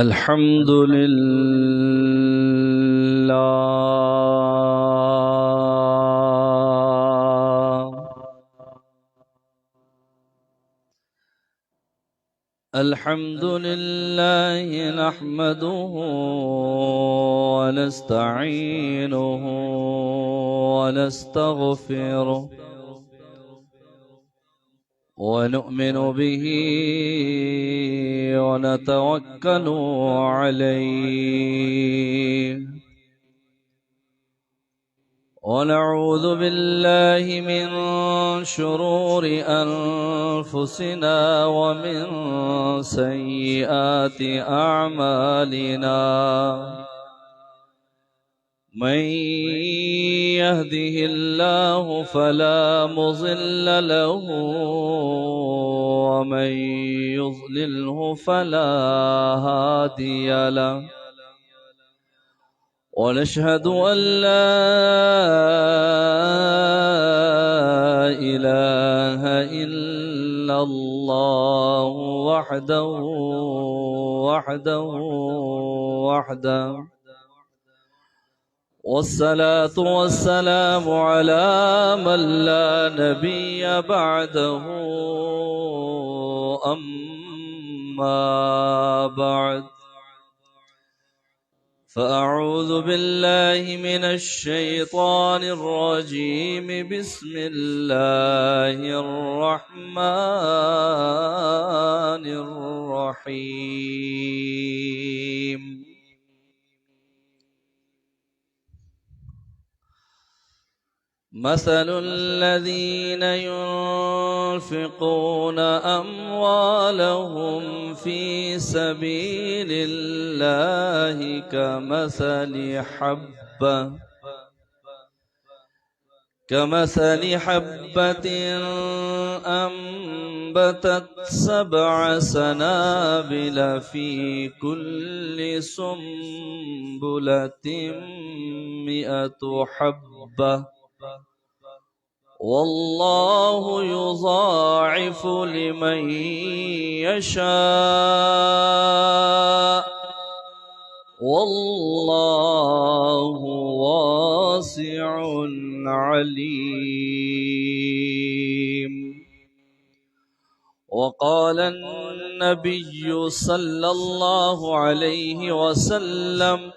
الحمد لله الحمد لله نحمده ونستعينه ونستغفره ونؤمن به ونتوكل عليه ونعوذ بالله من شرور أنفسنا ومن سيئات أعمالنا من يهده الله فلا مضل له ومن يضلله فلا هادي له ونشهد أن لا إله إلا الله وحده والصلاة والسلام على من لا نبي بعده أما بعد فأعوذ بالله من الشيطان الرجيم بسم الله الرحمن الرحيم مثل الذين ينفقون أموالهم في سبيل الله كمثل حبة أنبتت 7 سنابل في كل سنبلة 100 حبة والله يضاعف لمن يشاء والله واسع عليم وقال النبي صلى الله عليه وسلم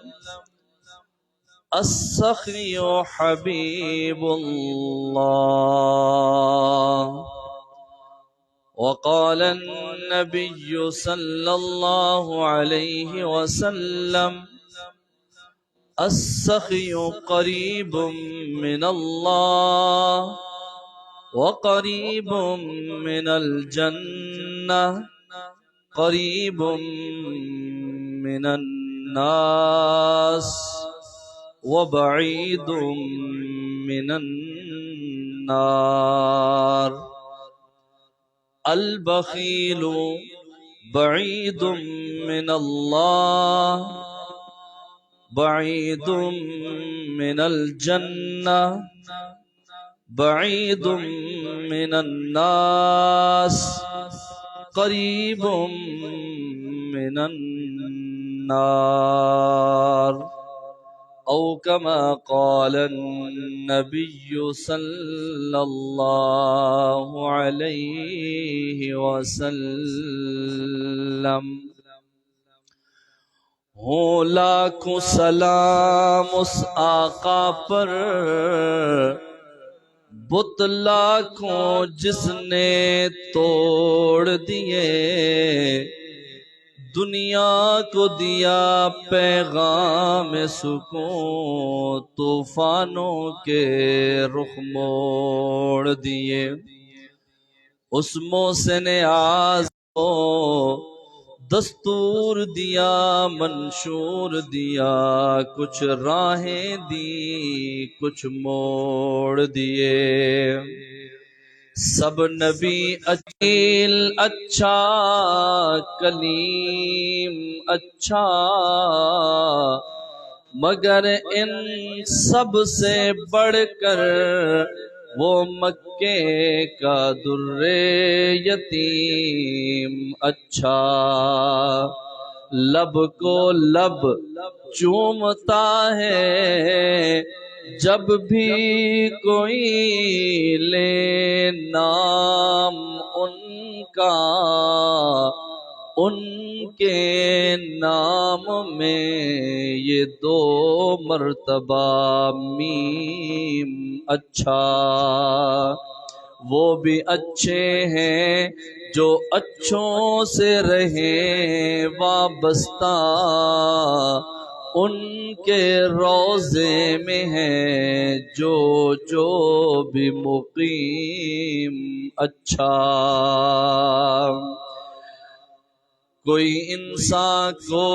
السخي حبيب الله وقال النبي صلى الله عليه وسلم السخي قريب من الله وقريب من الجنة قريب من الناس وبعيد من النار البخيل بعيد من الله بعيد من الجنة بعيد من الناس قريب من النار أو كما قال النبي صلى الله عليه وسلم ہو لاکھوں سلام اس آقا پر بت لاکھوں جس نے توڑ دیے دنیا کو دیا پیغام سکون طوفانوں کے رخ موڑ دیے اس محسن آز کو دستور دیا منشور دیا کچھ راہیں دی کچھ موڑ دیے سب نبی اکیل اچھا کلیم اچھا مگر ان سب سے بڑھ کر وہ مکے کا در یتیم اچھا لب کو لب چومتا ہے، جب بھی کوئی لے نام ان کا، ان کے نام میں یہ 2 مرتبہ میم اچھا۔ وہ بھی اچھے ہیں جو اچھوں سے رہیں وابستہ، ان کے روضے میں ہے جو بھی مقیم اچھا۔ کوئی انسان کو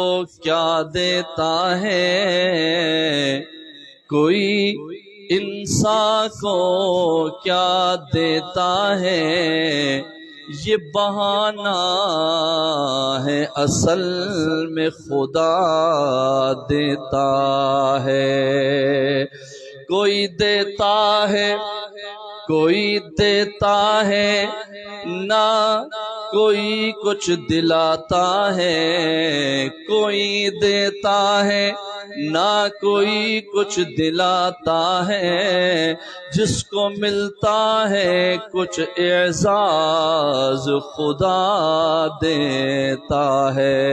کیا دیتا ہے، کوئی انسان کو کیا دیتا ہے، یہ بہانہ ہے اصل میں خدا دیتا ہے۔ کوئی دیتا ہے، کوئی دیتا ہے، نہ کوئی کچھ دلاتا ہے، کوئی دیتا ہے نہ کوئی کچھ دلاتا ہے، جس کو ملتا ہے کچھ اعزاز خدا دیتا ہے۔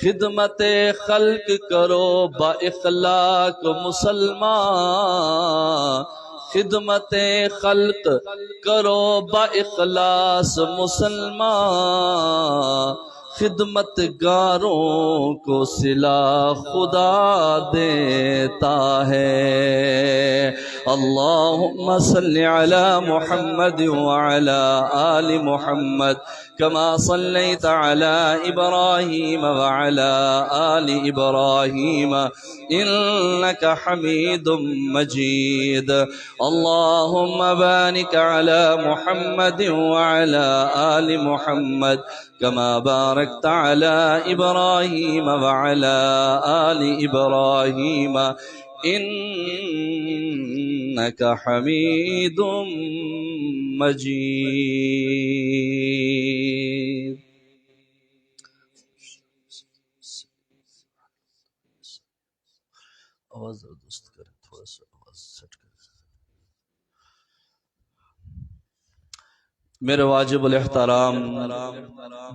خدمت خلق کرو با اخلاق مسلمان، خدمت خلق کرو با اخلاص مسلمان، خدمت گاروں کو صلہ خدا دیتا ہے۔ اللہم صلی علی محمد وعلی آل محمد كما صليت على إبراهيم وعلى آل إبراهيم إنك حميد مجيد۔ اللهم بارك على محمد وعلى آل محمد كما باركت على إبراهيم وعلى آل إبراهيم إنك حميد مجيد۔ آواز درست کریں، تھوڑا سا آواز سیٹ کریں۔ میرے واجب الاحترام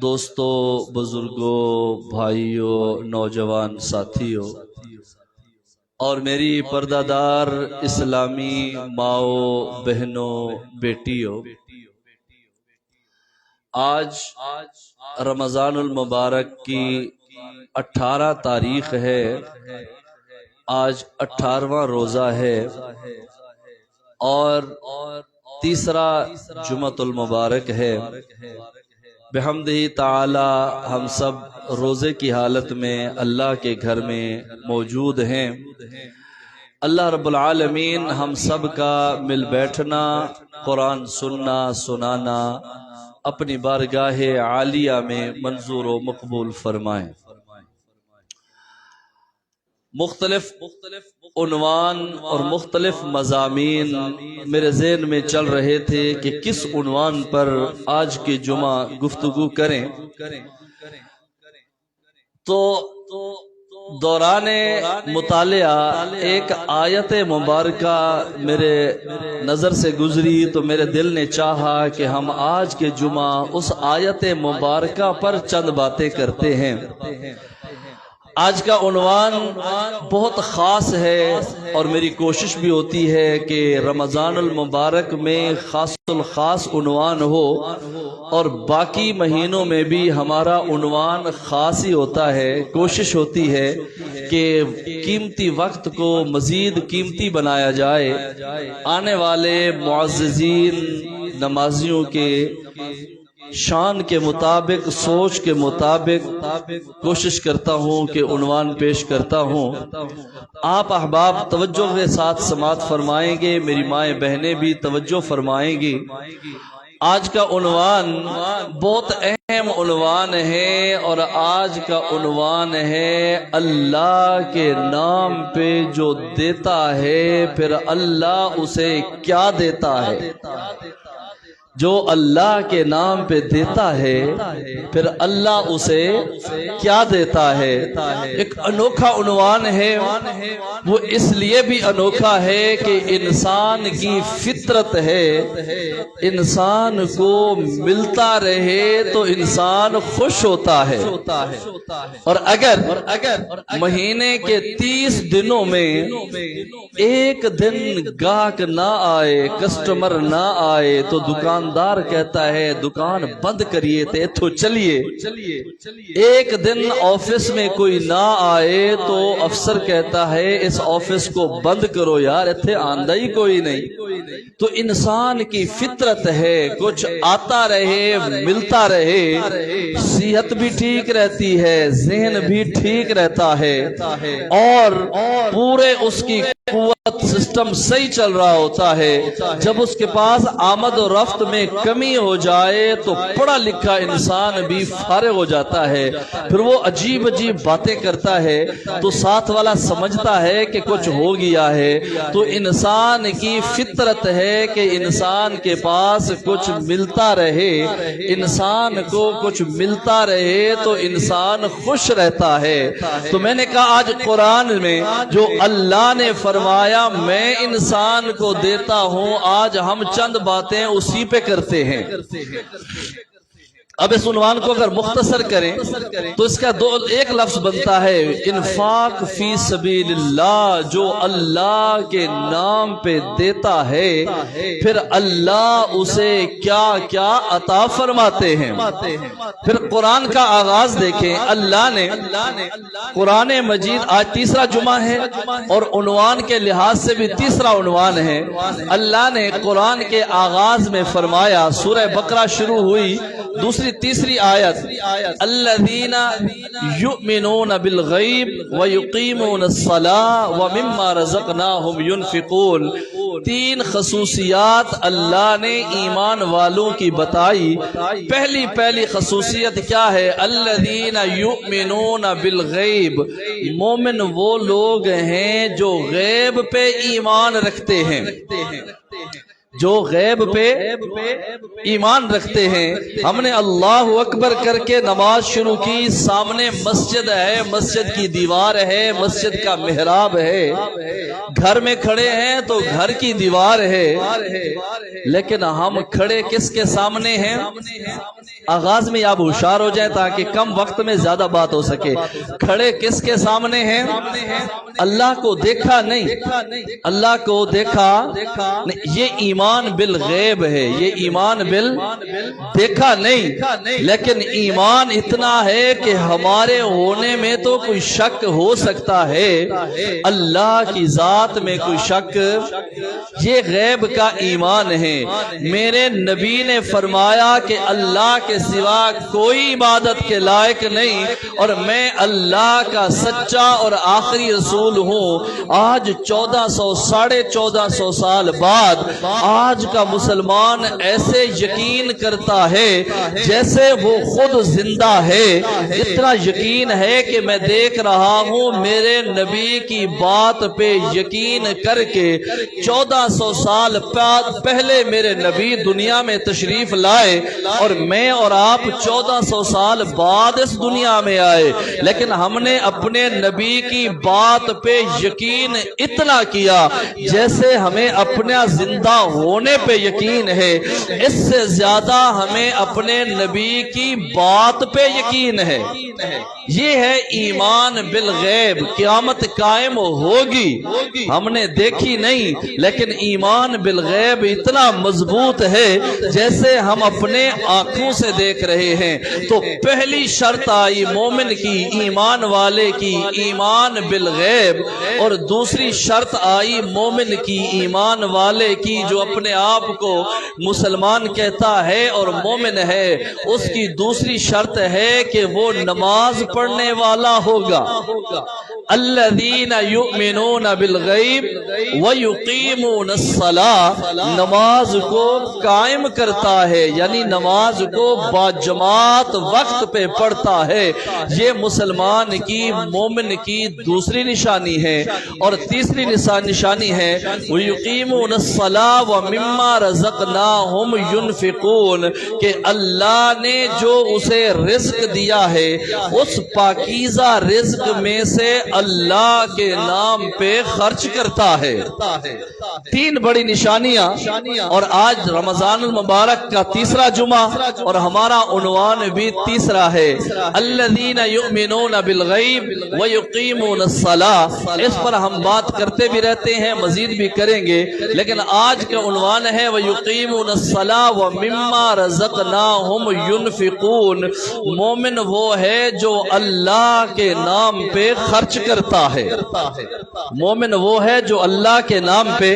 دوستو، بزرگوں، بھائیوں، نوجوان ساتھیوں اور میری پردہ دار اسلامی ماؤں، بہنوں، بیٹیوں، آج رمضان المبارک کی 18 تاریخ ہے، آج 18واں روزہ ہے اور تیسرا جمعۃ المبارک ہے۔ بحمدہ تعالی ہم سب روزے کی حالت میں اللہ کے گھر میں موجود ہیں۔ اللہ رب العالمین ہم سب کا مل بیٹھنا، قرآن سننا، سنانا اپنی بارگاہ عالیہ میں منظور و مقبول فرمائیں۔ مختلف عنوان اور مختلف مضامین میرے ذہن میں چل رہے تھے کہ کس عنوان پر آج کے جمعہ گفتگو کریں، تو دوران مطالعہ ایک آیت مبارکہ میرے نظر سے گزری تو میرے دل نے چاہا کہ ہم آج کے جمعہ اس آیت مبارکہ پر چند باتیں کرتے ہیں۔ آج کا عنوان بہت خاص ہے اور میری کوشش بھی ہوتی ہے کہ رمضان المبارک میں خاص الخاص عنوان ہو اور باقی مہینوں میں بھی ہمارا عنوان خاص ہی ہوتا ہے۔ کوشش ہوتی ہے کہ قیمتی وقت کو مزید قیمتی بنایا جائے۔ آنے والے معززین نمازیوں کے شان کے مطابق، سوچ کے مطابق کوشش کرتا ہوں کہ عنوان پیش کرتا ہوں۔ آپ احباب توجہ کے ساتھ سماعت فرمائیں گے، میری مائیں بہنیں بھی توجہ فرمائیں گی۔ آج کا عنوان بہت اہم عنوان ہے اور آج کا عنوان ہے اللہ کے نام پہ جو دیتا ہے پھر اللہ اسے کیا دیتا ہے۔ جو اللہ کے نام پہ دیتا ہے پھر اللہ اسے کیا دیتا ہے۔ ایک انوکھا عنوان ہے، وہ اس لیے بھی انوکھا ہے کہ انسان کی فطرت ہے، انسان کو ملتا رہے تو انسان خوش ہوتا ہے۔ اور اگر مہینے کے 30 دنوں میں ایک دن گاہک نہ آئے، کسٹمر نہ آئے تو دکاندار کہتا ہے دکان بند کریے تے تو چلیے۔ ایک دن آفس میں کوئی نہ آئے تو افسر کہتا ہے اس آفس کو بند کرو یار، ایتھے آندہ ہی کوئی نہیں۔ تو انسان کی فطرت ہے کچھ آتا رہے، ملتا رہے، صحت بھی ٹھیک رہتی ہے، ذہن بھی ٹھیک رہتا ہے، اور پورے اس کی قوت سسٹم صحیح چل رہا ہوتا ہے۔ جب اس کے پاس آمد و رفت میں کمی ہو جائے تو پڑھا لکھا انسان بھی فارغ ہو جاتا ہے، پھر وہ عجیب عجیب باتیں کرتا ہے تو ساتھ والا سمجھتا ہے کہ کچھ ہو گیا ہے۔ تو انسان کی فطرت ہے کہ انسان کے پاس کچھ ملتا رہے، انسان کو کچھ ملتا رہے تو انسان خوش رہتا ہے۔ تو میں نے کہا آج قرآن میں جو اللہ نے فرمایا میں انسان کو دیتا ہوں، آج ہم چند باتیں اسی پہ کرتے ہیں۔ اب اس عنوان کو اگر مختصر کریں تو اس کا ایک لفظ بنتا ہے انفاق فی سبیل اللہ، جو اللہ کے نام پہ دیتا ہے پھر اللہ اسے کیا کیا عطا فرماتے ہیں۔ پھر قرآن کا آغاز دیکھیں، اللہ نے قرآن مجید آج تیسرا جمعہ ہے اور عنوان کے لحاظ سے بھی تیسرا عنوان ہے۔ اللہ نے قرآن کے آغاز میں فرمایا، سورہ بقرہ شروع ہوئی، دوسری تیسری آیت، الذین یؤمنون بالغیب ویقیمون الصلاۃ ومما رزقناہم ینفقون۔ تین خصوصیات اللہ نے ایمان والوں کی بتائی۔ پہلی خصوصیت کیا ہے؟ الذین یؤمنون بالغیب، مومن وہ لوگ ہیں جو غیب پہ ایمان رکھتے ہیں، جو غیب پہ ایمان رکھتے ہیں۔ ہم نے اللہ اکبر کر کے نماز شروع کی، سامنے مسجد ہے، مسجد کی دیوار ہے، مسجد کا محراب ہے، گھر میں کھڑے ہیں تو گھر کی دیوار ہے، لیکن ہم کھڑے کس کے سامنے ہیں؟ آغاز میں آپ ہوشیار ہو جائیں تاکہ کم وقت میں زیادہ بات ہو سکے۔ کھڑے کس کے سامنے ہیں؟ اللہ کو دیکھا نہیں، اللہ کو دیکھا نہیں، یہ ایمان بالغیب ہے، یہ ایمان دیکھا نہیں، لیکن ایمان اتنا ہے کہ ہمارے ہونے میں تو کوئی شک ہو سکتا ہے، اللہ کی ذات میں کوئی شک، یہ غیب کا ایمان ہے۔ میرے نبی نے فرمایا کہ اللہ کے سوا کوئی عبادت کے لائق نہیں اور میں اللہ کا سچا اور آخری رسول ہوں۔ آج 1400 سال بعد آج کا مسلمان ایسے یقین کرتا ہے جیسے وہ خود زندہ ہے۔ اتنا یقین ہے کہ میں دیکھ رہا ہوں میرے نبی کی بات پہ یقین کر کے 1400 سال پہلے میرے نبی دنیا میں تشریف لائے اور میں اور آپ 1400 سال بعد اس دنیا میں آئے، لیکن ہم نے اپنے نبی کی بات پہ یقین اتنا کیا جیسے ہمیں اپنا زندہ ہونے پہ یقین ہے۔ اس سے زیادہ ہمیں اپنے نبی کی بات پہ یقین ہے۔ یہ ہے ایمان بالغیب۔ قیامت قائم ہوگی، ہم نے دیکھی نہیں، لیکن ایمان بالغیب اتنا مضبوط ہے جیسے ہم اپنے آنکھوں سے دیکھ رہے ہیں۔ تو پہلی شرط آئی مومن کی، ایمان والے کی، ایمان بالغیب، اور دوسری شرط آئی مومن کی، ایمان والے کی، جو اپنے آپ کو مسلمان کہتا ہے اور مومن ہے۔ اس کی دوسری شرط ہے کہ وہ نماز پڑھنے والا ہوگا۔ الذین یؤمنون بالغیب ویقیمون الصلاۃ، نماز کو قائم کرتا ہے، یعنی نماز کو باجماعت وقت پہ پڑھتا ہے، یہ مسلمان کی، مومن کی دوسری نشانی ہے۔ اور تیسری نشانی ہے ویقیمون الصلاۃ ومما رزقناہم ینفقون، کہ اللہ نے جو اسے رزق دیا ہے اس پاکیزہ رزق میں سے اللہ کے نام پہ خرچ کرتا ہے۔ تین بڑی نشانیاں، اور آج رمضان المبارک کا تیسرا جمعہ اور ہمارا عنوان بھی تیسرا ہے، الذین یؤمنون بالغیب ویقیمون الصلاۃ۔ اس پر ہم بات کرتے بھی رہتے ہیں، مزید بھی کریں گے، لیکن آج کا عنوان ہے ویقیمون الصلاۃ ومما رزقناہم ینفقون۔ مومن وہ ہے جو اللہ کے نام پہ خرچ کرتا ہے، مومن وہ ہے جو اللہ کے نام پہ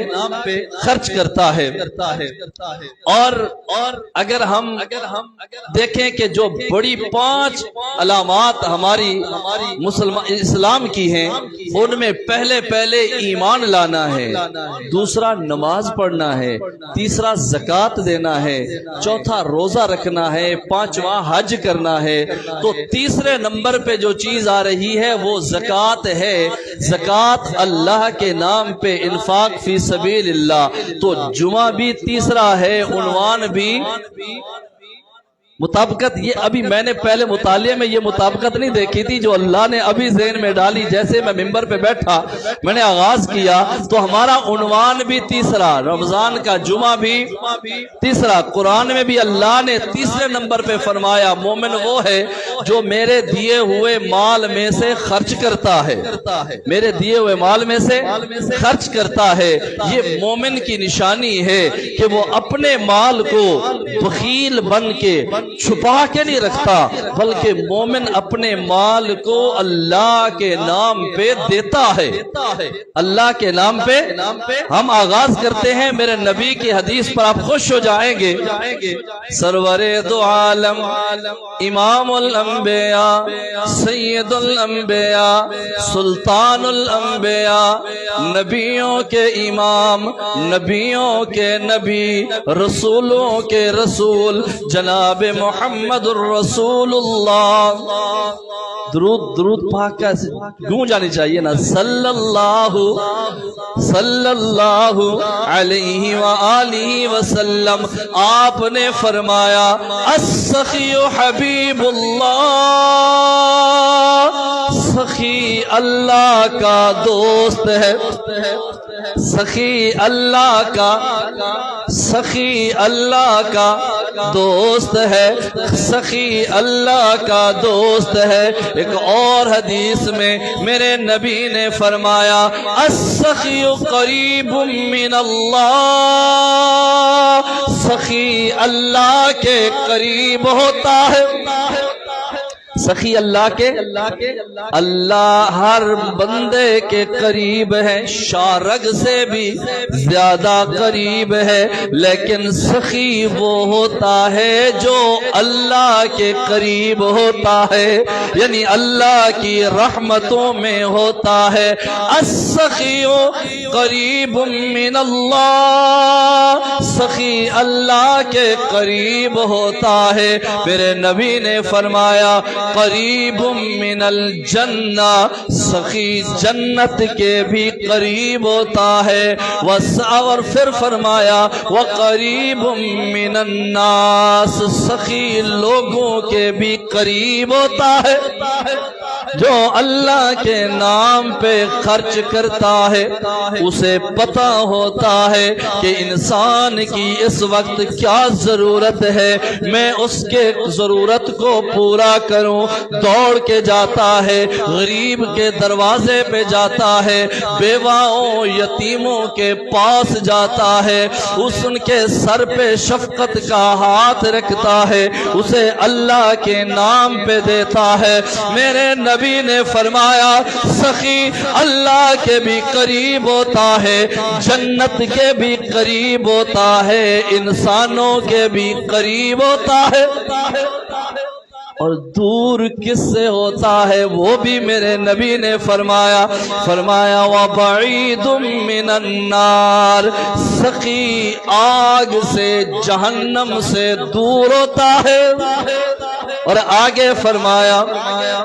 خرچ کرتا ہے۔ اور اگر ہم دیکھیں کہ جو بڑی 5 علامات ہماری اسلام کی ہیں، ان میں پہلے ایمان لانا ہے، دوسرا نماز پڑھنا ہے، تیسرا زکوٰۃ دینا ہے، چوتھا روزہ رکھنا ہے، 5واں حج کرنا ہے۔ تو تیسرے نمبر پہ جو چیز آ رہی ہے وہ زکوٰۃ ہے۔ زکوٰۃ اللہ کے نام پہ انفاق فی سبیل اللہ۔ تو جمعہ بھی تیسرا ہے، عنوان بھی مطابقت، یہ ابھی میں نے پہلے مطالعے میں یہ مطابقت نہیں دیکھی تھی، جو اللہ نے ابھی ذہن میں ڈالی۔ جیسے میں ممبر پہ بیٹھا، میں نے آغاز کیا تو ہمارا عنوان بھی تیسرا، رمضان کا جمعہ بھی تیسرا۔ قرآن میں بھی اللہ نے تیسرے نمبر پہ فرمایا مومن وہ ہے جو میرے دیے ہوئے مال میں سے خرچ کرتا ہے، میرے دیے ہوئے مال میں سے خرچ کرتا ہے۔ یہ مومن کی نشانی ہے کہ وہ اپنے مال کو بخیل بن کے چھپا کے نہیں رکھتا، بلکہ مومن اپنے مال کو اللہ کے نام پہ دیتا ہے، اللہ کے نام پہ۔ ہم آغاز کرتے ہیں میرے نبی کی حدیث پر، آپ خوش ہو جائیں گے۔ سرور دو عالم، امام الانبیاء، سید الانبیاء، سلطان الانبیاء، نبیوں کے امام، نبیوں کے نبی، رسولوں کے رسول، جناب محمد الرسول اللہ۔ درود پاک کا گونج جانی چاہیے نا، صلی اللہ علیہ وآلہ وسلم۔ آپ نے فرمایا السخی حبیب اللہ، سخی اللہ کا دوست ہے، سخی اللہ کا، سخی اللہ کا دوست ہے، سخی اللہ کا دوست ہے۔ ایک اور حدیث میں میرے نبی نے فرمایا السخی قریب من اللہ، سخی اللہ کے قریب ہوتا ہے، سخی اللہ کے، اللہ ہر بندے کے قریب ہے، شارگ سے بھی زیادہ قریب ہے، لیکن سخی وہ ہوتا ہے جو اللہ کے قریب ہوتا ہے، یعنی اللہ کی رحمتوں میں ہوتا ہے۔ السخی قریب من اللہ، سخی اللہ کے قریب ہوتا ہے۔ میرے نبی نے فرمایا قریب من الجنہ، سخی جنت کے بھی قریب ہوتا ہے۔ اور پھر فرمایا وقریب من الناس، سخی لوگوں کے بھی قریب ہوتا ہے۔ جو اللہ کے نام پہ خرچ کرتا ہے اسے پتہ ہوتا ہے کہ انسان کی اس وقت کیا ضرورت ہے، میں اس کے ضرورت کو پورا کروں، دوڑ کے جاتا ہے، غریب کے دروازے پہ جاتا ہے، بیواؤں یتیموں کے پاس جاتا ہے، ان کے سر پہ شفقت کا ہاتھ رکھتا ہے، اسے اللہ کے نام پہ دیتا ہے۔ میرے نبی نے فرمایا سخی اللہ کے بھی قریب ہوتا ہے، جنت کے بھی قریب ہوتا ہے، انسانوں کے بھی قریب ہوتا ہے۔ اور دور کس سے ہوتا ہے وہ بھی میرے نبی نے فرمایا وَبَعِيدٌ مِّنَ النَّارِ، سخی آگ سے جہنم سے دور ہوتا ہے۔ اور آگے فرمایا،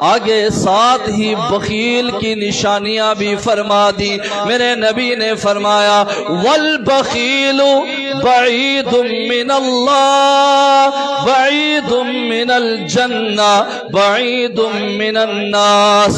آگے ساتھ ہی بخیل کی نشانیاں بھی فرما دی۔ میرے نبی نے فرمایا وَالْبَخِيلُ بَعِيدٌ مِّنَ اللَّهِ بَعِيدٌ مِّنَ الْجَنَّةِ بَعِيدٌ مِّنَ النَّاسِ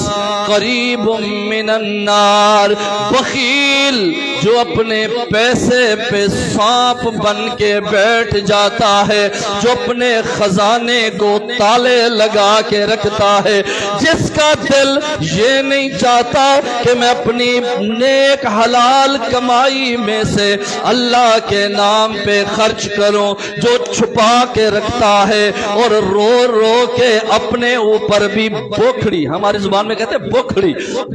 قَرِيبٌ مِّنَ النَّارِ۔ بخیل جو اپنے پیسے پہ سانپ بن کے بیٹھ جاتا ہے، جو اپنے خزانے کو تالے لگا کے رکھتا ہے، جس کا دل یہ نہیں چاہتا کہ میں اپنی نیک حلال کمائی میں سے اللہ کے نام پہ خرچ کروں، جو چھپا کے رکھتا ہے اور رو رو کے اپنے اوپر بھی بوکھڑی، ہماری زبان میں کہتے ہیں بوکھڑی،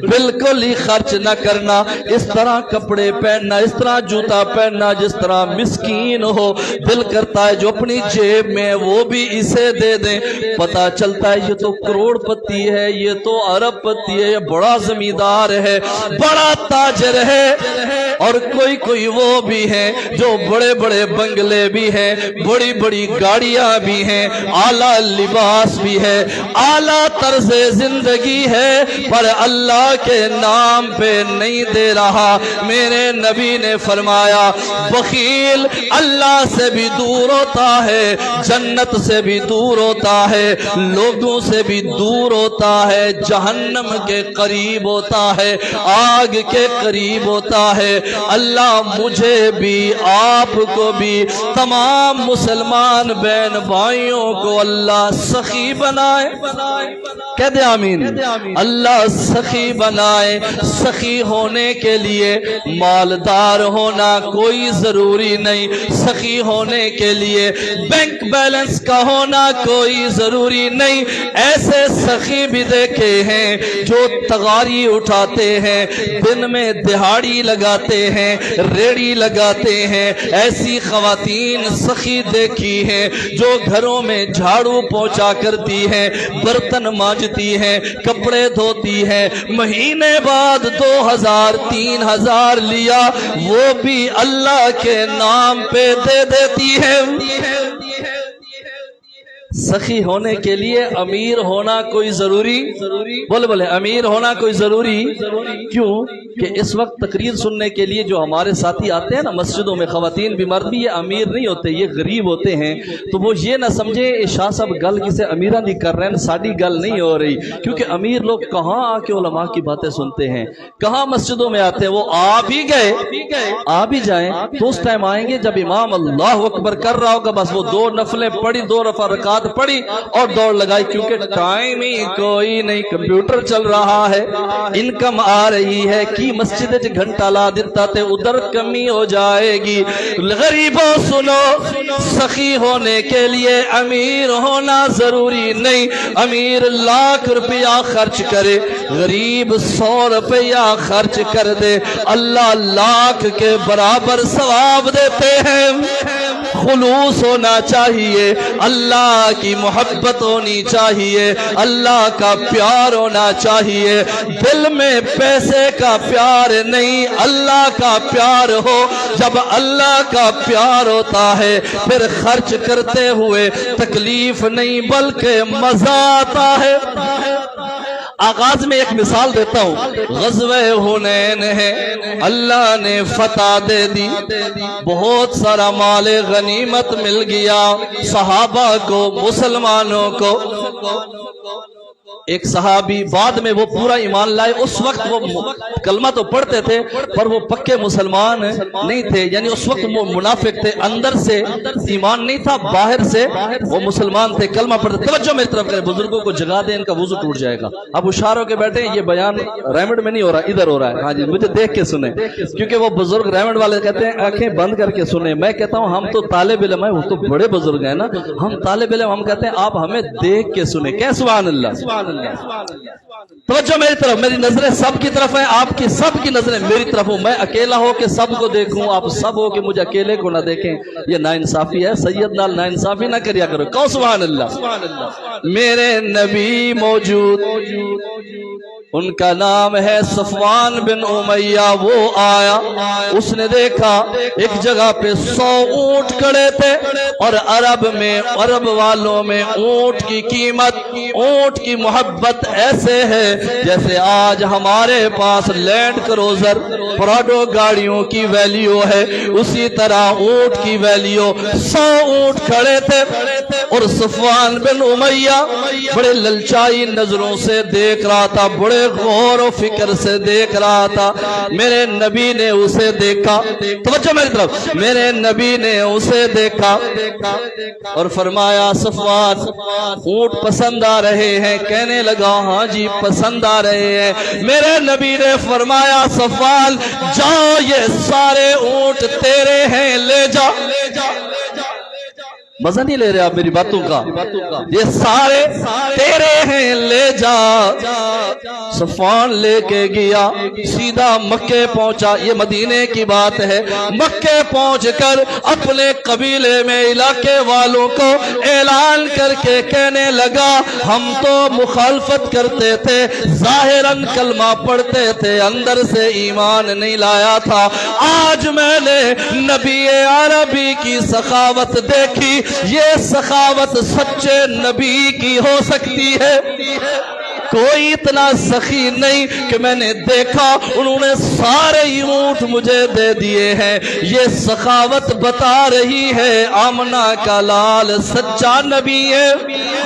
بالکل ہی خرچ نہ کرنا، اس طرح کپڑے پہننا، اس طرح جوتا پہننا جس طرح مسکین ہو، دل کرتا ہے جو اپنی جیب میں وہ بھی اسے دے دیں، پتا چلتا ہے یہ تو کروڑ پتی ہے، یہ تو ارب پتی ہے، یہ بڑا زمیندار ہے، بڑا تاجر ہے۔ اور کوئی وہ بھی ہیں جو بڑے بڑے بنگلے بھی ہیں، بڑی بڑی گاڑیاں بھی ہیں، اعلیٰ لباس بھی ہے، اعلیٰ طرز زندگی ہے، پر اللہ کے نام پہ نہیں دے رہا۔ میرے نبی نے فرمایا بخیل اللہ سے بھی دور ہوتا ہے، جنت سے بھی دور ہوتا ہے، لوگوں سے بھی دور ہوتا ہے، جہنم کے قریب ہوتا ہے، آگ کے قریب ہوتا ہے۔ اللہ مجھے بھی، آپ کو بھی، تمام مسلمان بہن بھائیوں کو اللہ سخی بنائے، کہہ دے آمین۔ اللہ سخی بنائے۔ سخی ہونے کے لیے مالدار ہونا کوئی ضروری نہیں، سخی ہونے کے لیے بینک بیلنس کا ہونا کوئی ضروری نہیں۔ ایسے سخی بھی دیکھے ہیں جو تغاری اٹھاتے ہیں، دن میں دہاڑی لگاتے ہیں، ریڑی لگاتے ہیں۔ ایسی خواتین سخی دیکھی ہیں جو گھروں میں جھاڑو پہنچا کرتی ہیں، برتن مانجتی ہیں، کپڑے دھوتی ہیں، مہینے بعد 2000 3000 لیا وہ بھی اللہ کے نام پہ دے دیتی ہے۔ سخی ہونے کے لیے امیر ہونا کوئی ضروری، بولے امیر ہونا کوئی ضروری کیوں کہ اس وقت تقریر سننے کے لیے جو ہمارے ساتھی آتے ہیں نا مسجدوں میں، خواتین بھی مرد بھی، یہ امیر نہیں ہوتے، یہ غریب ہوتے ہیں۔ تو وہ یہ نہ سمجھے شاہ صاحب گل کسے امیرہ نہیں کر رہے ہیں، ساڑی گل نہیں ہو رہی، کیونکہ امیر لوگ کہاں آ کے علماء کی باتیں سنتے ہیں، کہاں مسجدوں میں آتے ہیں، وہ آ بھی جائیں تو اس ٹائم آئیں گے جب امام اللہ اکبر کر رہا ہوگا، بس وہ 2 نفلیں پڑھی، 2 رکعات پڑھی اور دوڑ لگائی، کیونکہ ٹائم ہی کوئی نہیں، کمپیوٹر چل رہا ہے، انکم آ رہی ہے، کی مسجد گھنٹہ لا دیتا تے ادھر کمی ہو جائے گی۔ غریبوں سنو، سخی ہونے کے لیے امیر ہونا ضروری نہیں۔ امیر 1,00,000 روپیہ خرچ کرے، غریب 100 روپیہ خرچ کر دے، اللہ 1,00,000 کے برابر ثواب دیتے ہیں۔ خلوص ہونا چاہیے، اللہ کی محبت ہونی چاہیے، اللہ کا پیار ہونا چاہیے، دل میں پیسے کا پیار نہیں، اللہ کا پیار ہو۔ جب اللہ کا پیار ہوتا ہے پھر خرچ کرتے ہوئے تکلیف نہیں بلکہ مزہ آتا ہے۔ آغاز میں ایک مثال دیتا ہوں، غزوہ حنین ہے، اللہ نے فتح دے دی، بہت سارا مال غنیمت مل گیا صحابہ کو، مسلمانوں کو۔ ایک صحابی بعد میں وہ پورا ایمان لائے، اس وقت وہ کلمہ تو پڑھتے تھے پر وہ پکے مسلمان نہیں تھے، یعنی اس وقت وہ منافق تھے، اندر سے ایمان نہیں تھا، باہر سے وہ مسلمان تھے، کلمہ پڑھتے۔ توجہ میری طرف کریں، بزرگوں کو جگا دیں، ان کا وضو ٹوٹ جائے گا۔ اب ہوشیار ہو کے بیٹھے، یہ بیان ریمنڈ میں نہیں ہو رہا، ادھر ہو رہا ہے، ہاں جی مجھے دیکھ کے سنیں، کیونکہ وہ بزرگ ریمنڈ والے کہتے ہیں آنکھیں بند کر کے سنیں، میں کہتا ہوں ہم تو طالب علم ہیں، وہ تو بڑے بزرگ ہیں نا، ہم طالب علم، ہم کہتے ہیں آپ ہمیں دیکھ کے سنیں۔ کہ سبحان اللہ۔ توجہ میری طرف، میری نظریں سب کی طرف ہیں، آپ کی سب کی نظریں میری طرف ہوں. میں اکیلا ہو کے سب کو دیکھوں، آپ سب ہو کے مجھے اکیلے کو نہ دیکھیں. یہ ناانصافی ہے. سید نال ناانصافی نہ کریا کرو. کہو سبحان اللہ. میرے نبی موجود، ان کا نام ہے صفوان بن امیہ. وہ آیا، اس نے دیکھا ایک جگہ پہ 100 اونٹ کھڑے تھے، اور عرب والوں میں اونٹ کی قیمت، اونٹ کی محبت ایسے ہے جیسے آج ہمارے پاس لینڈ کروزر پراڈو گاڑیوں کی ویلیو ہے، اسی طرح اونٹ کی ویلیو. 100 اونٹ کھڑے تھے، اور صفوان بن امیہ بڑے للچائی نظروں سے دیکھ رہا تھا، بڑے غور و فکر سے دیکھ رہا تھا. میرے نبی نے اسے دیکھا. توجہ میری طرف. میرے نبی نے اسے دیکھا اور فرمایا صفوان اونٹ پسند آ رہے ہیں؟ کہنے لگا ہاں جی پسند آ رہے ہیں. میرے نبی نے فرمایا صفوان جاؤ یہ سارے اونٹ تیرے ہیں، لے جا. مزہ نہیں لے رہے آپ میری باتوں کا؟ یہ سارے تیرے ہیں، لے جا. صفوان لے کے گیا، سیدھا مکے پہنچا. یہ مدینے کی بات ہے. مکے پہنچ کر اپنے قبیلے میں علاقے والوں کو اعلان کر کے کہنے لگا ہم تو مخالفت کرتے تھے، ظاہراً کلمہ پڑھتے تھے، اندر سے ایمان نہیں لایا تھا. آج میں نے نبی عربی کی سخاوت دیکھی. یہ سخاوت سچے نبی کی ہو سکتی ہے؟ کوئی اتنا سخی نہیں کہ میں نے دیکھا انہوں نے سارے اونٹ مجھے دے دیے ہیں. یہ سخاوت بتا رہی ہے آمنہ کا لال سچا نبی ہے.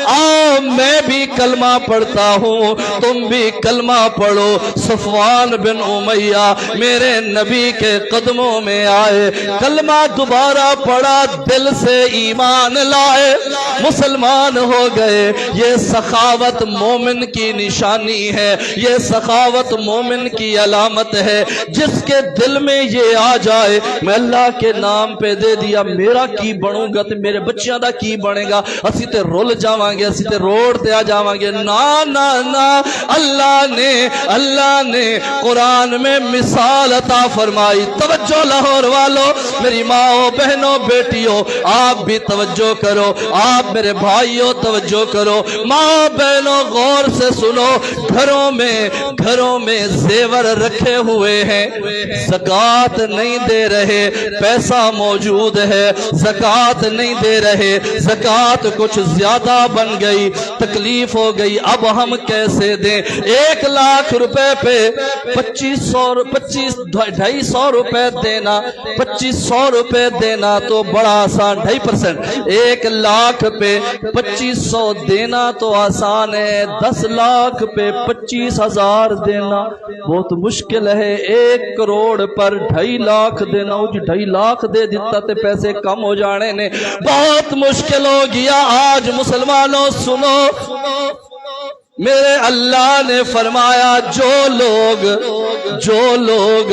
آؤ میں بھی کلمہ پڑھتا ہوں، تم بھی کلمہ پڑھو. صفوان بن امیہ میرے نبی کے قدموں میں آئے، کلمہ دوبارہ پڑھا، دل سے ایمان لائے، مسلمان ہو گئے. یہ سخاوت مومن کی نشانی ہے، یہ سخاوت مومن کی علامت ہے. جس کے دل میں یہ آ جائے میں اللہ کے نام پہ دے دیا، میرا کی بنوں گا تے میرے بچیاں دا کی بنے گا، اسی تے رول جاواں گے، اسی تے روڈ تے آ جاواں گے. نا نا نا، اللہ نے قرآن میں مثال عطا فرمائی. توجہ لاہور والو، میری ماں بہنوں بیٹیوں آپ بھی توجہ کرو، آپ میرے بھائیوں توجہ کرو، ماں بہنوں غور سے سنو. گھروں میں زیور رکھے ہوئے ہیں، زکوٰۃ نہیں دے رہے، پیسہ موجود ہے زکوٰۃ نہیں دے رہے، زکوٰۃ کچھ زیادہ بن گئی، تکلیف ہو گئی، اب ہم کیسے دیں؟ 1 لاکھ روپے پہ 250 روپے دینا، 2500 روپے دینا تو بڑا آسان، 2.5%. 1 لاکھ پہ 2500 دینا تو آسان ہے، 10 لاکھ پہ 25,000 دینا بہت مشکل ہے. 1 کروڑ پر 2.5 لاکھ دینا، 2.5 لاکھ دے دیتا تے پیسے کم ہو جانے نے بہت مشکل ہو گیا. آج مسلمانوں سنو، میرے اللہ نے فرمایا جو لوگ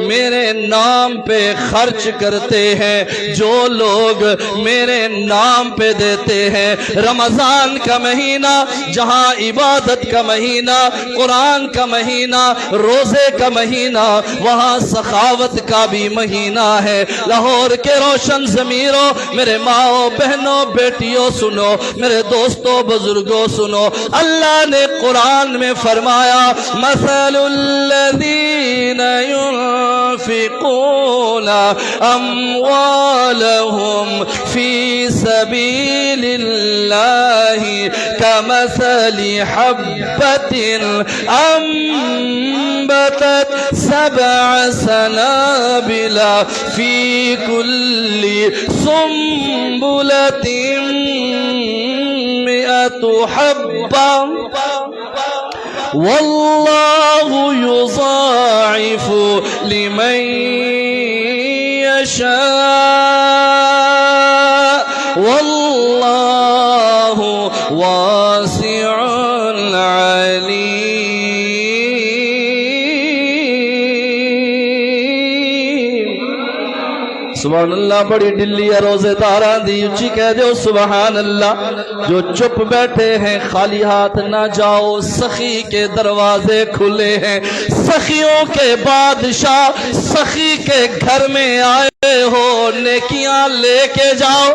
میرے نام پہ خرچ کرتے ہیں، جو لوگ میرے نام پہ دیتے ہیں، رمضان کا مہینہ جہاں عبادت کا مہینہ، قرآن کا مہینہ، روزے کا مہینہ، وہاں سخاوت کا بھی مہینہ ہے. لاہور کے روشن ضمیروں، میرے ماں بہنوں بیٹیوں سنو، میرے دوستوں بزرگوں سنو. اللہ نے قرآن میں فرمایا مثل الذین ينفقون اموالهم فی سبیل اللہ کمثل حبۃ انبتت 7 سنابل فی کل سنبلۃ 100 حبہ واللہ یضاعف لمن یشاء واللہ واسع علیم. سبحان اللہ بڑی ڈلی ہے روزے داراں دی اچھی کہہ دیو سبحان اللہ۔ جو چپ بیٹھے ہیں خالی ہاتھ نہ جاؤ، سخی کے دروازے کھلے ہیں، سخیوں کے بادشاہ سخی کے گھر میں آئے ہو، نیکیاں لے کے جاؤ۔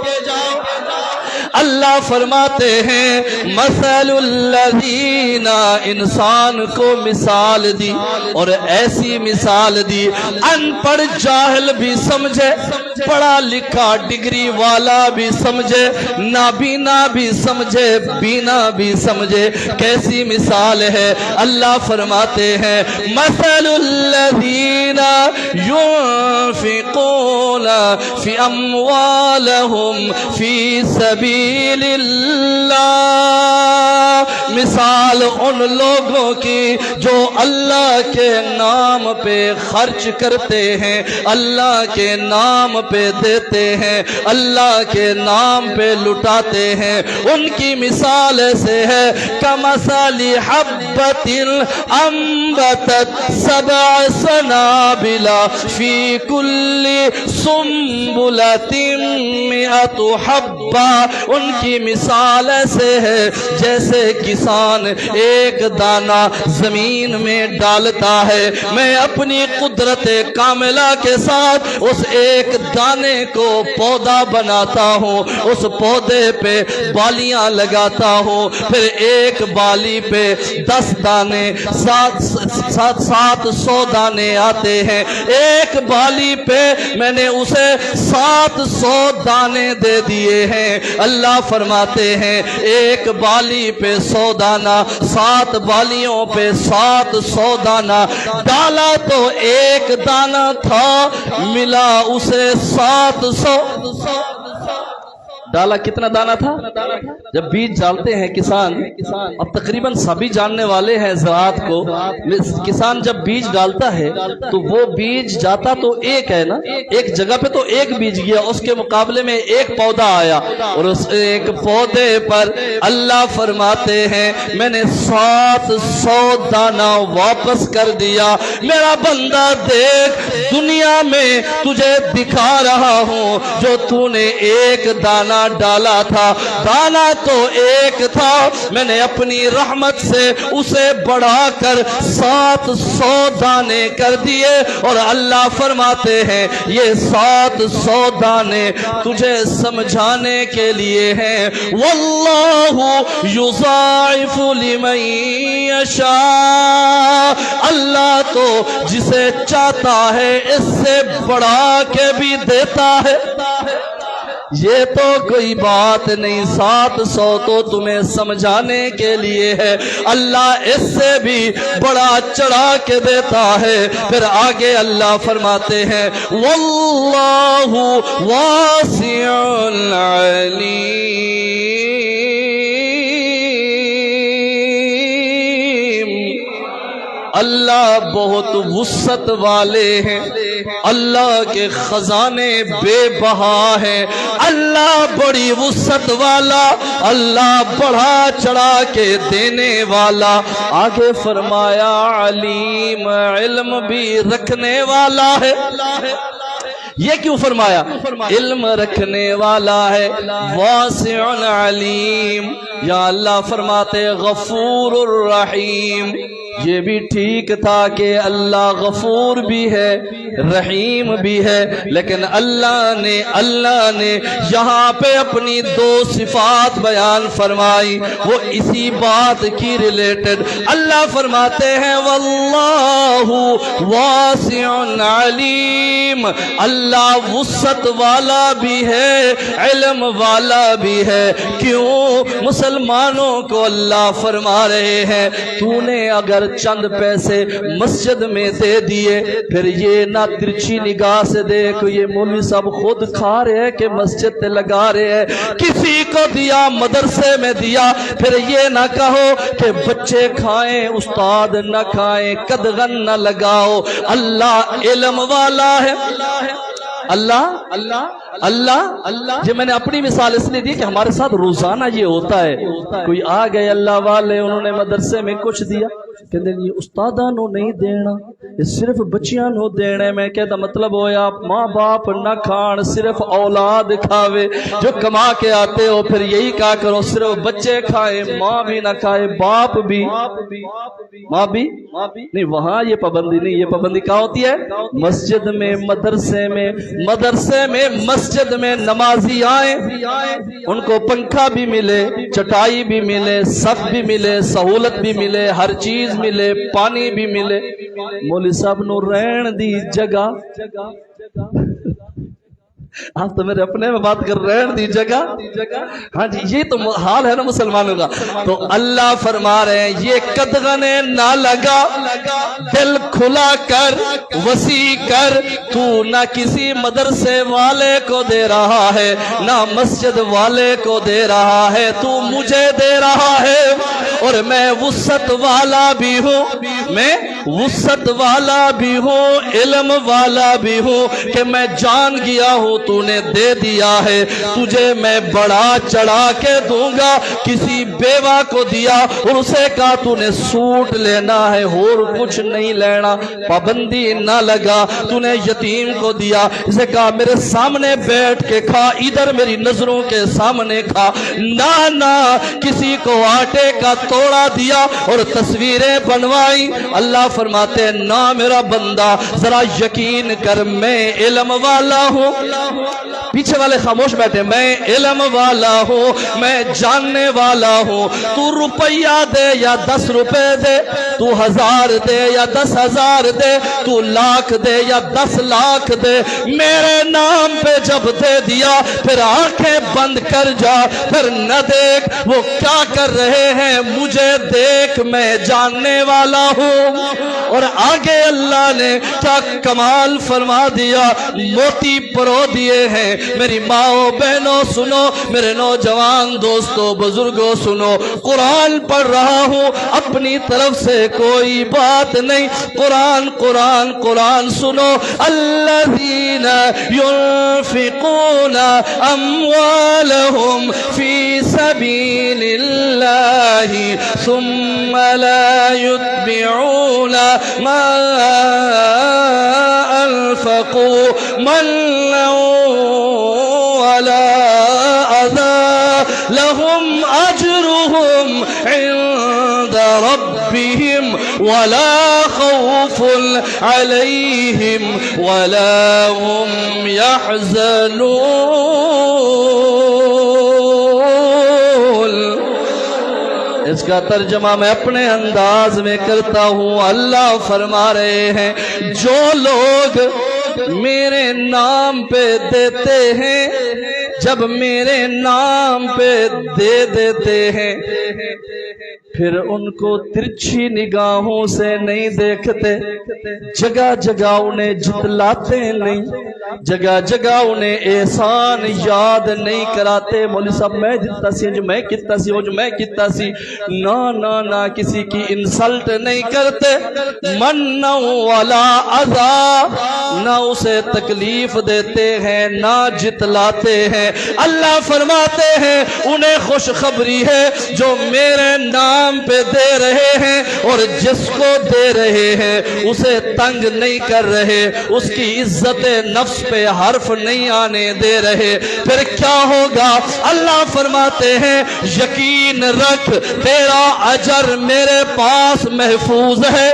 اللہ فرماتے ہیں مثل الذین، انسان کو مثال دی اور ایسی مثال دی ان پڑھ جاہل بھی سمجھے، پڑھا لکھا ڈگری والا بھی سمجھے، نابینا بھی سمجھے، بینا بھی سمجھے۔ کیسی مثال ہے؟ اللہ فرماتے ہیں مثل الذین ينفقون فی اموالہم فی سبیل اللہ، مثال ان لوگوں کی جو اللہ کے نام پہ خرچ کرتے ہیں، اللہ کے نام پہ دیتے ہیں، اللہ کے نام پہ لٹاتے ہیں۔ ان کی مثال ایسے ہے کمثل حبۃ انبتت سبع سنابل فی کل سنبلۃ مئۃ حبہ۔ ان کی مثال ایسے ہے جیسے کسان ایک دانہ زمین میں ڈالتا ہے، میں اپنی قدرت کاملہ کے ساتھ اس ایک دانے کو پودا بناتا ہوں، اس پودے پہ بالیاں لگاتا ہوں، پھر ایک بالی پہ 10 دانے 700 دانے آتے ہیں، ایک بالی پہ میں نے اسے 700 دانے دے دیے ہیں۔ اللہ فرماتے ہیں ایک بالی پہ 100 دانہ، 7 بالیوں پہ 700 دانہ ڈالا تو ایک دانہ تھا، ملا اسے 700۔ ڈالا کتنا دانہ تھا؟ جب بیج ڈالتے ہیں کسان، اب تقریباً سبھی جاننے والے ہیں زراعت کو، کسان جب بیج ڈالتا ہے تو وہ بیج جاتا تو ایک ہے نا، ایک جگہ پہ تو ایک بیج گیا، اس کے مقابلے میں ایک پودا آیا، اور اس ایک پودے پر اللہ فرماتے ہیں میں نے 700 دانہ واپس کر دیا۔ میرا بندہ دیکھ، دنیا میں تجھے دکھا رہا ہوں جو تو نے ایک دانہ ڈالا تھا، دانا تو ایک تھا، میں نے اپنی رحمت سے اسے بڑھا کر 700 دانے کر دیے، اور اللہ فرماتے ہیں یہ 700 دانے تجھے سمجھانے کے لیے ہیں۔ واللہ یضاعف لمن یشاء، اللہ تو جسے چاہتا ہے اس سے بڑھا کے بھی دیتا ہے۔ یہ تو کوئی بات نہیں، 700 تو تمہیں سمجھانے کے لیے ہے، اللہ اس سے بھی بڑا چڑھا کے دیتا ہے۔ پھر آگے اللہ فرماتے ہیں واللہ واسع علیم، اللہ بہت وسعت والے ہیں، اللہ کے خزانے بے بہا ہیں، اللہ بڑی وسعت والا، اللہ بڑھا چڑھا کے دینے والا۔ آگے فرمایا علیم، علم بھی رکھنے والا ہے۔ یہ کیوں فرمایا؟ علم رکھنے والا ہے، واسع علیم۔ یا اللہ فرماتے غفور الرحیم، یہ بھی ٹھیک تھا کہ اللہ غفور بھی ہے رحیم بھی ہے، لیکن اللہ نے یہاں پہ اپنی 2 صفات بیان فرمائی، وہ اسی بات کی ریلیٹڈ۔ اللہ فرماتے ہیں واللہ واسع علیم، اللہ وسعت والا بھی ہے، علم والا بھی ہے۔ کیوں؟ مسلمانوں کو اللہ فرما رہے ہیں تو نے اگر چند پیسے مسجد میں دے دیے، پھر یہ نہ ترچھی نگاہ سے دیکھو یہ مولوی صاحب خود کھا رہے ہیں کہ مسجد تے لگا رہے ہیں، کسی کو دیا مدرسے میں دیا، پھر یہ نہ کہو کہ بچے کھائیں استاد نہ کھائیں، قدغن نہ لگاؤ۔ اللہ علم والا ہے، اللہ یہ میں نے اپنی مثال اس لیے دی کہ ہمارے ساتھ روزانہ یہ ہوتا ہے، کوئی آ گئے اللہ والے، انہوں نے مدرسے میں کچھ دیا، کہتے ہیں یہ استادانوں نہیں دینا، صرف بچیاں نو دینے میں کہتا مطلب ہویا ماں باپ نہ کھان صرف اولاد کھاوے جو کما کے آتے ہو پھر یہی کہا کرو صرف بچے کھائے ماں بھی نہ کھائے باپ بھی ماں بھی نہیں وہاں یہ پابندی نہیں یہ پابندی کہاں ہوتی ہے مسجد میں مدرسے میں مسجد میں نمازی آئیں ان کو پنکھا بھی ملے چٹائی بھی ملے صف بھی ملے سہولت بھی ملے ہر چیز ملے پانی بھی ملے مولوی صاحب نو رہن دی جگہ آپ تو میرے اپنے میں بات کر رہے ہیں دی جگہ ہاں جی یہ تو حال ہے نا مسلمانوں کا تو اللہ فرما رہے ہیں یہ قدغنے نہ لگا دل کھلا کر وسیع کر تو نہ کسی مدرسے والے کو دے رہا ہے نہ مسجد والے کو دے رہا ہے تو مجھے دے رہا ہے اور میں وسعت والا بھی ہوں میں وسعت والا بھی ہوں علم والا بھی ہوں کہ میں جان گیا ہوں تو نے دے دیا ہے تجھے میں بڑا چڑھا کے دوں گا کسی بیوہ کو دیا اور اسے کہا تو نے سوٹ لینا ہے اور کچھ نہیں لینا پابندی نہ لگا تو نے یتیم کو دیا اسے کہا میرے سامنے بیٹھ کے کھا ادھر میری نظروں کے سامنے کھا نہ کسی کو آٹے کا توڑا دیا اور تصویریں بنوائی اللہ فرماتے نہ میرا بندہ ذرا یقین کر میں علم والا ہوں پیچھے والے خاموش بیٹھے میں علم والا ہوں میں جاننے والا ہوں تو روپیہ دے یا 10 روپے دے تو 1000 دے یا 10,000 دے تو لاکھ دے یا 10 لاکھ دے میرے نام پہ جب دے دیا پھر آنکھیں بند کر جا پھر نہ دیکھ وہ کیا کر رہے ہیں مجھے دیکھ میں جاننے والا ہوں اور آگے اللہ نے کیا کمال فرما دیا موتی پرو دیے ہیں میری ماں بہنوں سنو میرے نوجوان دوستوں بزرگوں سنو قرآن پڑھ رہا ہوں اپنی طرف سے کوئی بات نہیں قرآن قرآن قرآن سنو الذین ينفقون اموالهم فی سبیل اللہ ثم لا يتبعون ما انفقوا منا ولا أذى لهم أجرهم عند ربهم ولا خوف عليهم ولا هم يحزنون اس کا ترجمہ میں اپنے انداز میں کرتا ہوں اللہ فرما رہے ہیں جو لوگ میرے نام پہ دیتے ہیں جب میرے نام پہ دے دیتے ہیں پھر ان کو ترچھی نگاہوں سے نہیں دیکھتے جگہ جگہ انہیں جتلاتے نہیں جگہ جگہ انہیں احسان یاد نہیں کراتے مولوی صاحب میں جتنا سی جو میں کتنا سی ہو جو میں کتنا سی نہ کسی کی انسلٹ نہیں کرتے من ولا اذى نہ اسے تکلیف دیتے ہیں نہ جتلاتے ہیں اللہ فرماتے ہیں انہیں خوشخبری ہے جو میرے نام پہ دے رہے ہیں اور جس کو دے رہے ہیں اسے تنگ نہیں کر رہے اس کی عزت نفس پہ حرف نہیں آنے دے رہے پھر کیا ہوگا اللہ فرماتے ہیں یقین رکھ تیرا اجر میرے پاس محفوظ ہے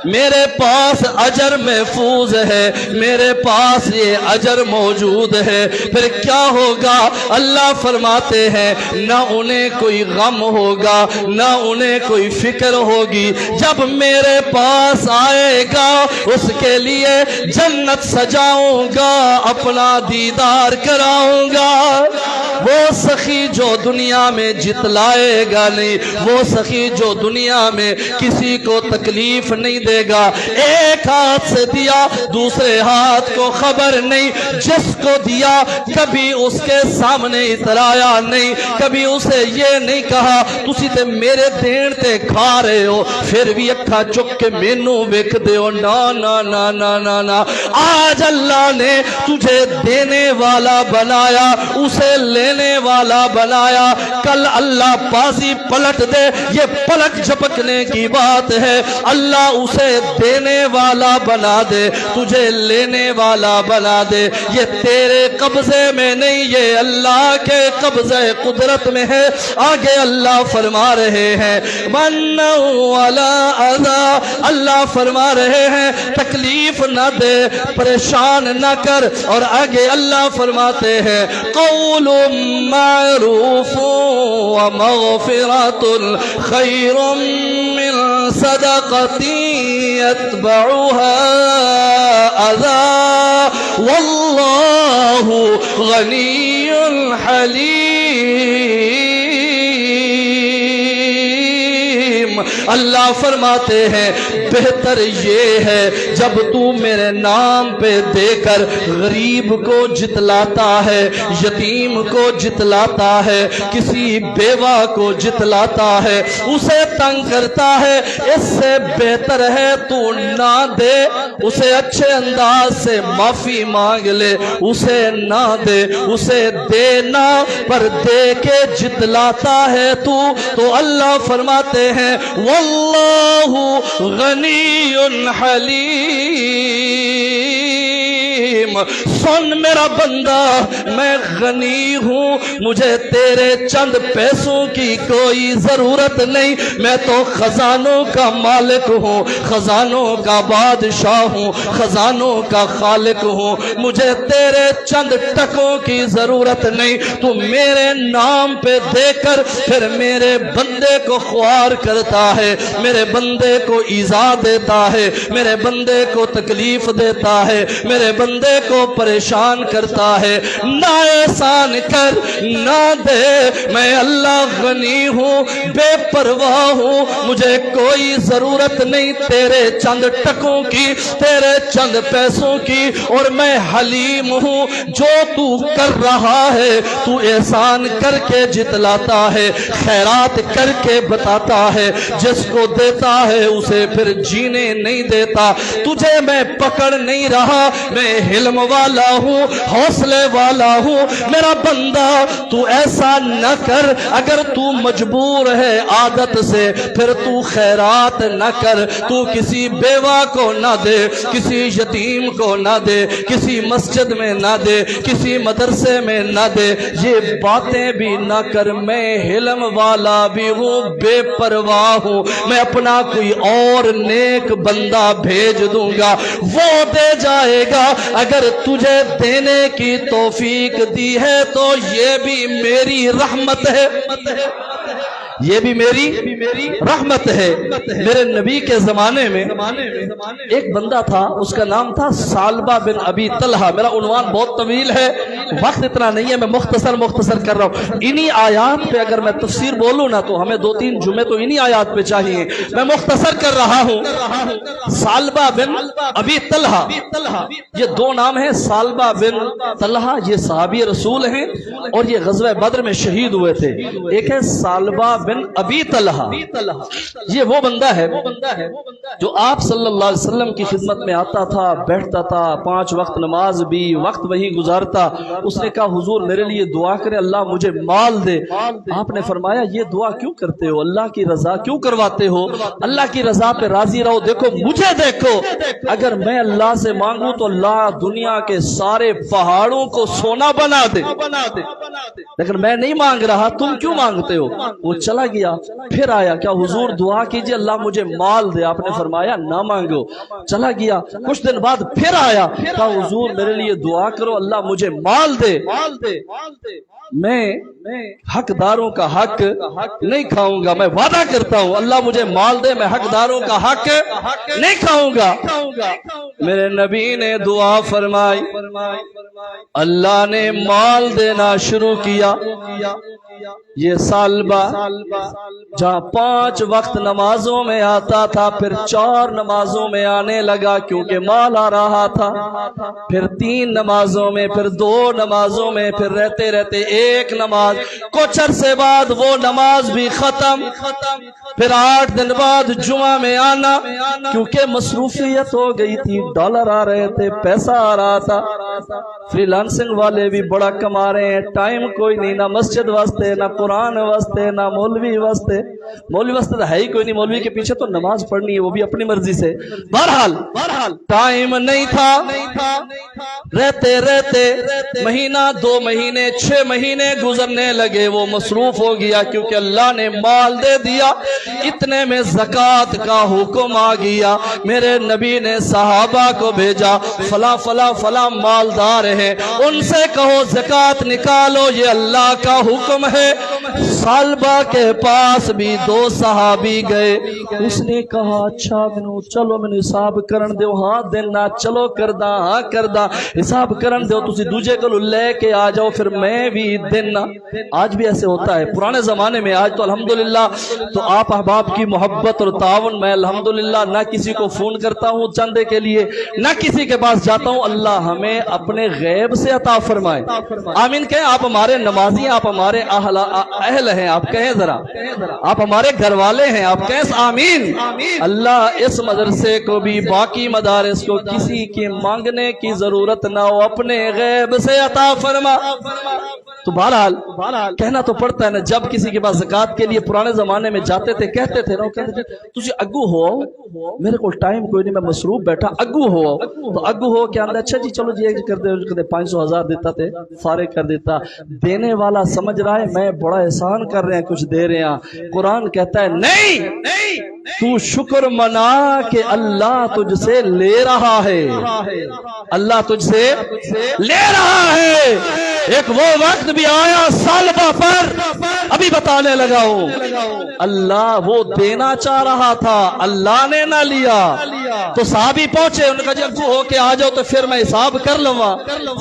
میرے پاس اجر محفوظ ہے میرے پاس یہ اجر موجود ہے پھر کیا ہوگا اللہ فرماتے ہیں نہ انہیں کوئی غم ہوگا نہ انہیں کوئی فکر ہوگی جب میرے پاس آئے گا اس کے لیے جنت سجاؤں گا اپنا دیدار کراؤں گا وہ سخی جو دنیا میں جتلائے گا نہیں وہ سخی جو دنیا میں کسی کو تکلیف نہیں دے گا ایک ہاتھ سے دیا دوسرے ہاتھ کو خبر نہیں جس کو دیا کبھی اس کے سامنے اترایا نہیں کبھی اسے یہ نہیں کہا تسی تے میرے دین تے کھا رہے ہو پھر بھی اکھا چک کے مینوں ویکھ دے ہو نا آج اللہ نے تجھے دینے والا بنایا اسے لینے والا بنایا، کل اللہ بازی پلٹ دے، یہ پلٹ جھپکنے کی بات ہے۔ اللہ اسے دینے والا بنا دے، تجھے لینے والا بنا دے، یہ تیرے قبضے میں نہیں، یہ اللہ کے قبضے قدرت میں ہے۔ آگے اللہ فرما رہے ہیں من ولا اذا، اللہ فرما رہے ہیں تکلیف نہ دے، پریشان نہ کر، اور آگے اللہ فرماتے ہیں قول معروف ومغفرۃ خیر من صدقۃ یتبعها اذى واللہ غنی حلیم۔ اللہ فرماتے ہیں بہتر یہ ہے جب تو میرے نام پہ دے کر غریب کو جتلاتا ہے، یتیم کو جتلاتا ہے، کسی بیوہ کو جتلاتا ہے، اسے تنگ کرتا ہے، اس سے بہتر ہے تو نہ دے، اسے اچھے انداز سے معافی مانگ لے، اسے نہ دے، اسے دینا پر دے کے جتلاتا ہے تو اللہ فرماتے ہیں واللہ غنی حلیم۔ سن میرا بندہ، میں غنی ہوں، مجھے تیرے چند پیسوں کی کوئی ضرورت نہیں، میں تو خزانوں کا مالک ہوں، خزانوں کا بادشاہ ہوں، خزانوں کا خالق ہوں، مجھے تیرے چند ٹکوں کی ضرورت نہیں۔ تو میرے نام پہ دے کر پھر میرے بندے کو خوار کرتا ہے، میرے بندے کو ایذا دیتا ہے، میرے بندے کو تکلیف دیتا ہے، میرے بندے کو پریشان کرتا ہے، نہ احسان کر نہ دے۔ میں اللہ غنی ہوں، بے پرواہ ہوں، مجھے کوئی ضرورت نہیں تیرے چند ٹکوں کی، تیرے چند پیسوں کی، اور میں حلیم ہوں۔ جو تو کر رہا ہے تو احسان کر کے جتلاتا ہے، خیرات کر کے بتاتا ہے، جس کو دیتا ہے اسے پھر جینے نہیں دیتا۔ تجھے میں پکڑ نہیں رہا، میں حلم والا ہوں، حوصلے والا ہوں۔ میرا بندہ تو ایسا نہ کر، اگر تو مجبور ہے عادت سے پھر تو خیرات نہ کر، تو کسی بیوہ کو نہ دے، کسی یتیم کو نہ دے، کسی مسجد میں نہ دے، کسی مدرسے میں نہ دے، یہ باتیں بھی نہ کر۔ میں حلم والا بھی ہوں، بے پرواہ ہوں، میں اپنا کوئی اور نیک بندہ بھیج دوں گا، وہ دے جائے گا۔ اگر تجھے دینے کی توفیق دی ہے تو یہ بھی میری رحمت ہے، یہ بھی میری رحمت ہے۔ میرے نبی کے زمانے میں ایک بندہ تھا، اس کا نام تھا ثعلبہ بن ابی طلحہ۔ میرا عنوان بہت طویل ہے، وقت اتنا نہیں ہے، میں مختصر کر رہا ہوں۔ انہی آیات پہ اگر میں تفسیر بولوں نا تو ہمیں 2-3 جمعے تو انہی آیات پہ چاہیے، میں مختصر کر رہا ہوں۔ ثعلبہ بن ابی طلحہ، یہ 2 نام ہیں، ثعلبہ بن طلحہ یہ صحابی رسول ہیں اور یہ غزوہ بدر میں شہید ہوئے تھے۔ ایک ہے ثعلبہ بن ابی طلحہ، یہ وہ بندہ ہے جو آپ صلی اللہ علیہ وسلم کی خدمت میں آتا تھا، بیٹھتا تھا، 5 وقت نماز بھی وقت وہی گزارتا۔ اس نے کہا حضور میرے لیے دعا کریں، اللہ مجھے مال دے۔ آپ نے فرمایا یہ دعا کیوں کرتے ہو، اللہ کی رضا کیوں کرواتے ہو، اللہ کی رضا پہ راضی رہو۔ دیکھو مجھے دیکھو، اگر میں اللہ سے مانگوں تو اللہ دنیا کے سارے پہاڑوں کو سونا بنا دے، لیکن میں نہیں مانگ رہا، تم کیوں مانگتے ہو؟ وہ چلا گیا، پھر آیا، کیا حضور دعا کیجئے اللہ مجھے مال دے۔ آپ نے فرمایا نہ مانگو۔ چلا گیا، کچھ دن بعد پھر آیا، کہا حضور میرے لیے دعا کرو اللہ مجھے مال دے۔ میں حقداروں کا حق نہیں کھاؤں گا، میں وعدہ کرتا ہوں اللہ مجھے مال دے، میں حقداروں کا حق نہیں کھاؤں گا۔ میرے نبی نے دعا فرمائی، اللہ نے مال دینا شروع کیا۔ یہ ثعلبہ جہاں 5 وقت نمازوں میں آتا تھا، پھر 4 نمازوں میں آنے لگا کیونکہ مال آ رہا تھا، پھر 3 نمازوں میں، پھر 2 نمازوں میں، پھر رہتے رہتے 1 نماز، کچھ عرصے بعد وہ نماز بھی ختم، پھر 8 دن بعد جمعہ میں آنا، کیونکہ مصروفیت ہو گئی تھی، ڈالر آ رہے تھے، پیسہ آ رہا تھا۔ فری لانسنگ والے بھی بڑا کما رہے ہیں، ٹائم کوئی نہیں، نہ مسجد واسطے، نہ قرآن واسطے، نہ مولوی واسطے۔ مولوی واسطے تو ہے ہی کوئی نہیں، مولوی کے پیچھے تو نماز پڑھنی ہے، وہ بھی اپنی مرضی سے۔ بہرحال ٹائم نہیں تھا، رہتے رہتے مہینہ، 2 مہینے، 6 مہینے گزرنے لگے، وہ مصروف ہو گیا، کیونکہ اللہ نے مال دے دیا۔ اتنے میں زکوٰۃ کا حکم آ گیا، میرے نبی نے صحابہ کو بھیجا، فلاں فلاں فلاں مالدار ہیں، ان سے کہو زکوٰۃ نکالو، یہ اللہ کا حکم ہے۔ سالبہ کے پاس بھی 2 صحابی گئے، اس نے کہا اچھا منو چلو مینوں حساب کرن دیو، ہاں دینا، چلو کردا، ہاں کردا، حساب کرن دیو، تسی دوجے کولوں لے کے آ جاؤ، پھر میں بھی دینا۔ آج بھی ایسے ہوتا ہے، پرانے زمانے میں، آج تو الحمدللہ تو آپ احباب کی محبت اور تعاون، میں الحمدللہ نہ کسی کو فون کرتا ہوں چندے کے لیے، نہ کسی کے پاس جاتا ہوں۔ اللہ ہمیں اپنے غیب سے عطا فرمائے، آمین کہیں۔ آپ ہمارے نمازی ہیں، آپ ہمارے اہل ہیں، آپ کہیں ذرا، آپ ہمارے گھر والے ہیں، آپ کہیں آمین۔ اللہ اس مدرسے کو بھی، باقی مدارس کو، کسی کی مانگنے کی ضرورت نہ ہو، اپنے غیب سے عطا فرما۔ تو بہرحال کہنا تو پڑتا ہے نا، جب کسی کے پاس زکوٰۃ کے لیے پرانے زمانے میں جاتے تھے، کہتے تھے نا، کہتے تھے تجھے اگو ہو، میرے کو ٹائم کوئی نہیں، میں مصروف بیٹھا، اگو ہو۔ تو اگو ہو کیا اندر، اچھا جی چلو جی ایک کر دے، 500 1000 دیتا تھے، فارغ کر دیتا۔ دینے والا سمجھ رہا ہے میں بڑا احسان کر رہے ہیں، کچھ دے رہے ہیں۔ قرآن کہتا ہے نہیں، تو شکر منا کہ اللہ تجھ سے لے رہا ہے، اللہ تجھ سے لے رہا ہے۔ ایک وہ وقت بھی آیا سالبہ پر، ابھی بتانے لگا ہوں، اللہ وہ دینا چاہ رہا تھا، اللہ نے نہ لیا۔ تو صحابی پہنچے، انہوں نے کہا جی ابو ہو کے آ جاؤ تو پھر میں حساب کر لوں گا۔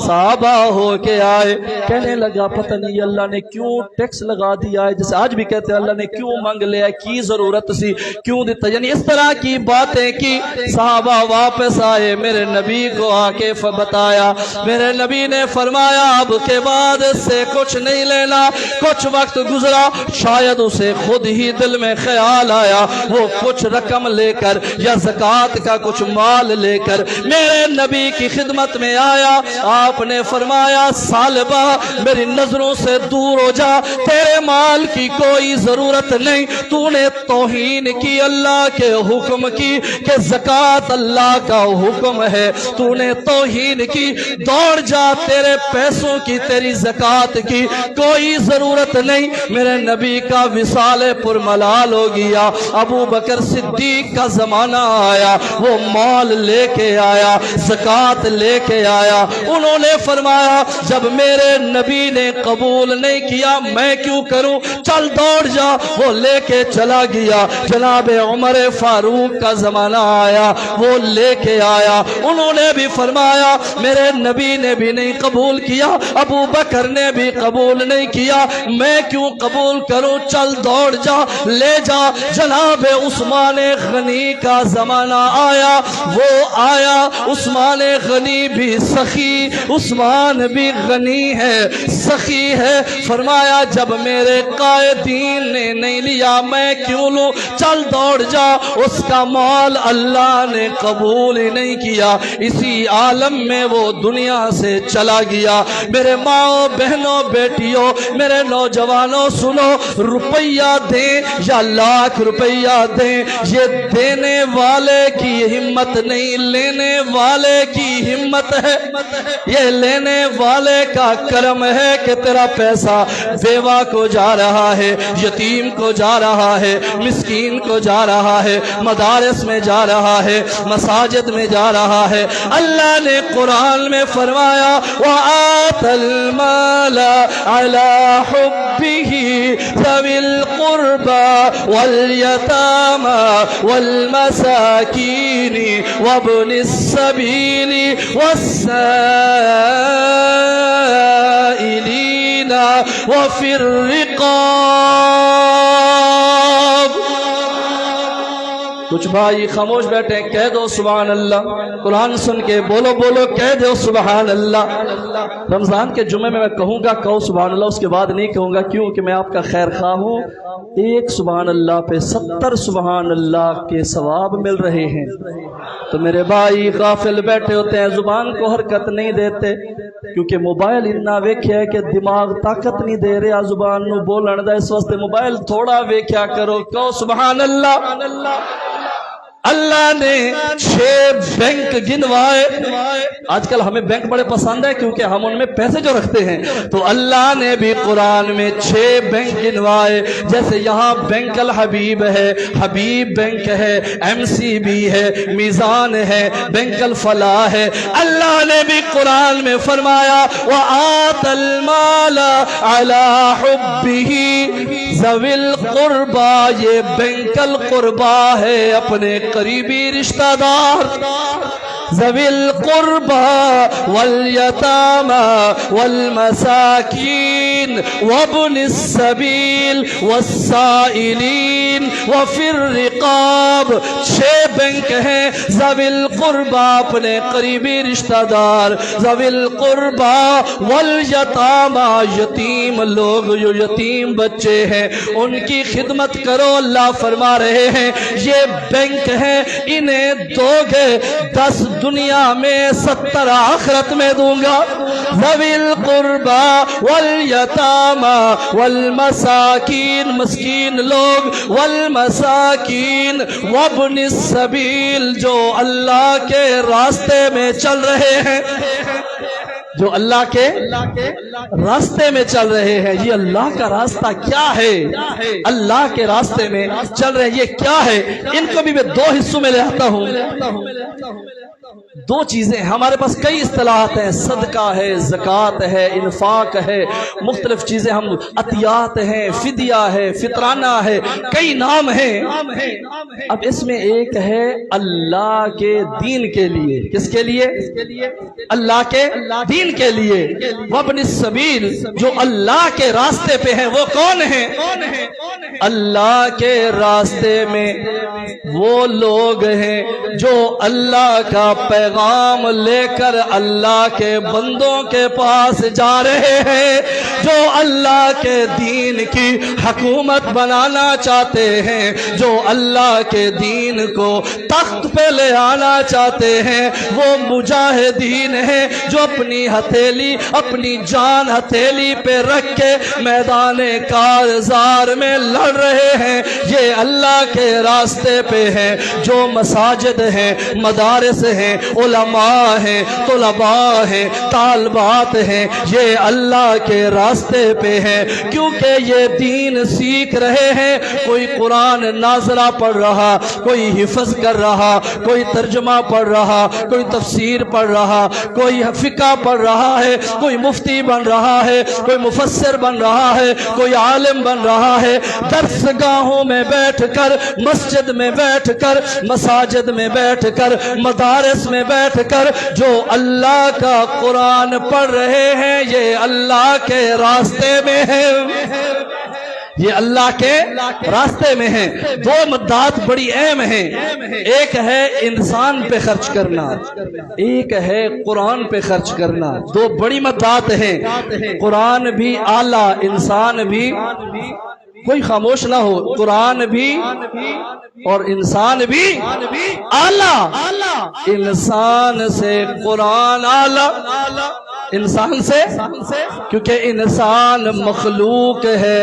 صحابہ ہو کے آئے، کہنے لگا پتہ نہیں اللہ نے کیوں ٹیکس لگا دیا ہے، جیسے آج بھی کہتے ہیں اللہ نے کیوں مانگ لیا، کی ضرورت سی، کیوں دیتا، یعنی اس طرح کی باتیں کی۔ صحابہ واپس آئے، میرے نبی کو آ کے بتایا، میرے نبی نے فرمایا اب کے بعد سے کچھ نہیں لینا۔ کچھ وقت گزرا، شاید اسے خود ہی دل میں خیال آیا، وہ کچھ رقم لے کر یا زکوٰۃ کا کچھ مال لے کر میرے نبی کی خدمت میں آیا۔ آپ نے فرمایا سالبہ میری نظروں سے دور ہو جا، تیرے مال کی کوئی ضرورت نہیں، تو نے توہین کی اللہ کے حکم کی کہ زکوٰۃ اللہ کا حکم ہے، تو نے توہین کی، دوڑ جا، تیرے پیسوں کی، تیری زکوٰۃ کی کوئی ضرورت نہیں۔ میرے نبی کا وصال پرملال ہو گیا۔ ابو بکر صدیق کا زمانہ آیا، وہ مال لے کے آیا، زکوٰۃ لے کے آیا۔ انہوں نے فرمایا جب میرے نبی نے قبول نہیں کیا میں کیوں کروں، چل دوڑ جا، وہ لے کے چلا گیا۔ جناب عمر فاروق کا زمانہ آیا، وہ لے کے آیا، انہوں نے بھی فرمایا میرے نبی نے بھی نہیں قبول کیا، ابو بکر نے بھی قبول نہیں کیا، میں کیوں قبول کروں، چل دوڑ جا، لے جا۔ جناب عثمان غنی کا زمانہ آیا، وہ آیا، عثمان غنی بھی سخی، عثمان بھی غنی ہے، سخی ہے، فرمایا جب میرے قائدین نے نہیں لیا میں کیوں لوں، چل دوڑ جا، اس کا مال اللہ نے قبول ہی نہیں کیا، اسی عالم میں وہ دنیا سے چلا گیا۔ میرے ماں بہنوں بیٹیوں میرے نوجوانوں سنو، روپیہ دیں یا لاکھ روپیہ دیں، یہ دینے والے کی ہمت نہیں، لینے والے کی ہمت ہے، یہ لینے والے کا کرم ہے کہ تیرا پیسہ بیوہ کو جا رہا ہے، یتیم کو جا رہا ہے، مسکین کو جا رہا ہے، مدارس میں جا رہا ہے، مساجد میں جا رہا ہے۔ اللہ نے قرآن میں فرمایا وَآتَ الْمَالَ عَلَى حُبِّهِ ذَوِي الْقُرْبَى وَالْيَتَامَى وَالْمَسَاكِينِ وَابْنِ السَّبِيلِ وَالسَّائِلِينَ وَفِي الرِّقَابِ۔ کچھ بھائی خاموش بیٹھے ہیں، کہہ دو سبحان اللہ، قرآن سن کے بولو بولو کہہ دو سبحان اللہ۔ رمضان کے جمعے میں کہوں گا کہو سبحان اللہ، اس کے بعد نہیں کہوں گا، کیوں کہ میں آپ کا خیر خواہ ہوں۔ ایک سبحان اللہ پہ 70 سبحان اللہ کے ثواب مل رہے ہیں۔ تو میرے بھائی غافل بیٹھے ہوتے ہیں، زبان کو حرکت نہیں دیتے، کیونکہ موبائل اتنا ویکھیا ہے کہ دماغ طاقت نہیں دے رہا زبان نو بولن دا، اس واسطے موبائل تھوڑا ویکھیا کرو، کہو سبحان اللہ۔ اللہ نے 6 بینک گنوائے۔ آج کل ہمیں بینک بڑے پسند ہے کیونکہ ہم ان میں پیسے جو رکھتے ہیں، تو اللہ نے بھی قرآن میں 6 بینک گنوائے۔ جیسے یہاں بینک الحبیب ہے، حبیب بینک ہے، MCB ہے، میزان ہے، بینک الفلاح ہے۔ اللہ نے بھی قرآن میں فرمایا وَآتَ الْمَالَ عَلَىٰ حُبِّهِ ذَوِي الْقُرْبَىٰ، یہ بینک القربا ہے، اپنے قریبی رشتہ دار، ذوی القربى والیتامى والمساکین وابن السبیل والسائلین وفی الرقاب۔ 6 بینک ہیں، ذوی القربى اپنے قریبی رشتہ دار، ذوی القربى والیتامى یتیم لوگ جو یتیم بچے ہیں ان کی خدمت کرو۔ اللہ فرما رہے ہیں یہ بینک ہیں، انہیں دو گے 10 دنیا میں 70 آخرت میں دوں گا۔ ذوی القربى والیتامى والمساکین، مسکین لوگ، والمساکین وابن السبیل، جو اللہ کے راستے میں چل رہے ہیں، جو اللہ کے راستے میں چل رہے ہیں۔ یہ اللہ کا راستہ کیا ہے؟ اللہ کے راستے میں چل رہے ہیں، یہ کیا ہے؟ ان کو بھی میں 2 حصوں میں لے آتا ہوں۔ 2 چیزیں ہمارے پاس، کئی اصطلاحات ہیں، صدقہ ہے، زکوٰۃ ہے، انفاق ہے، مختلف چیزیں، ہم عطیات ہیں، فدیہ ہے، فطرانہ ہے، کئی نام ہیں۔ اب اس میں ایک ہے اللہ کے دین کے لیے۔ کس کے لیے؟ اللہ کے دین کے لیے۔ وابن السبیل، جو اللہ کے راستے پہ ہیں، وہ کون ہیں؟ اللہ کے راستے میں وہ لوگ ہیں جو اللہ کا پیغام لے کر اللہ کے بندوں کے پاس جا رہے ہیں، جو اللہ کے دین کی حکومت بنانا چاہتے ہیں، جو اللہ کے دین کو تخت پہ لے آنا چاہتے ہیں، وہ مجاہدین ہیں جو اپنی ہتھیلی، اپنی جان ہتھیلی پہ رکھ کے میدان کارزار میں لڑ رہے ہیں۔ یہ اللہ کے راستے پہ ہیں، جو مساجد ہیں، مدارس ہیں، علماء ہیں، طلباء ہیں، طالبات ہیں، یہ اللہ کے راستے پہ ہیں، کیونکہ یہ دین سیکھ رہے ہیں۔ کوئی قرآن نازلہ پڑھ رہا، کوئی حفظ کر رہا، کوئی ترجمہ پڑھ رہا، کوئی تفسیر پڑھ رہا، کوئی فقہ پڑھ رہا ہے، کوئی مفتی بن رہا ہے، کوئی مفسر بن رہا ہے، کوئی عالم بن رہا ہے۔ درس گاہوں میں بیٹھ کر، مسجد میں بیٹھ کر، مساجد میں بیٹھ کر، مدارس میں بیٹھ کر جو اللہ کا قرآن پڑھ رہے ہیں، یہ اللہ کے راستے میں ہیں، یہ اللہ کے راستے میں ہیں۔ 2 مدات بڑی اہم ہیں، ایک ہے انسان پہ خرچ کرنا، ایک ہے قرآن پہ خرچ کرنا۔ 2 بڑی مدات ہیں، قرآن بھی اعلیٰ، انسان بھی، کوئی خاموش نہ ہو، قرآن بھی اور انسان بھی اعلیٰ۔ انسان سے قرآن اعلیٰ، انسان سے، کیونکہ انسان مخلوق ہے،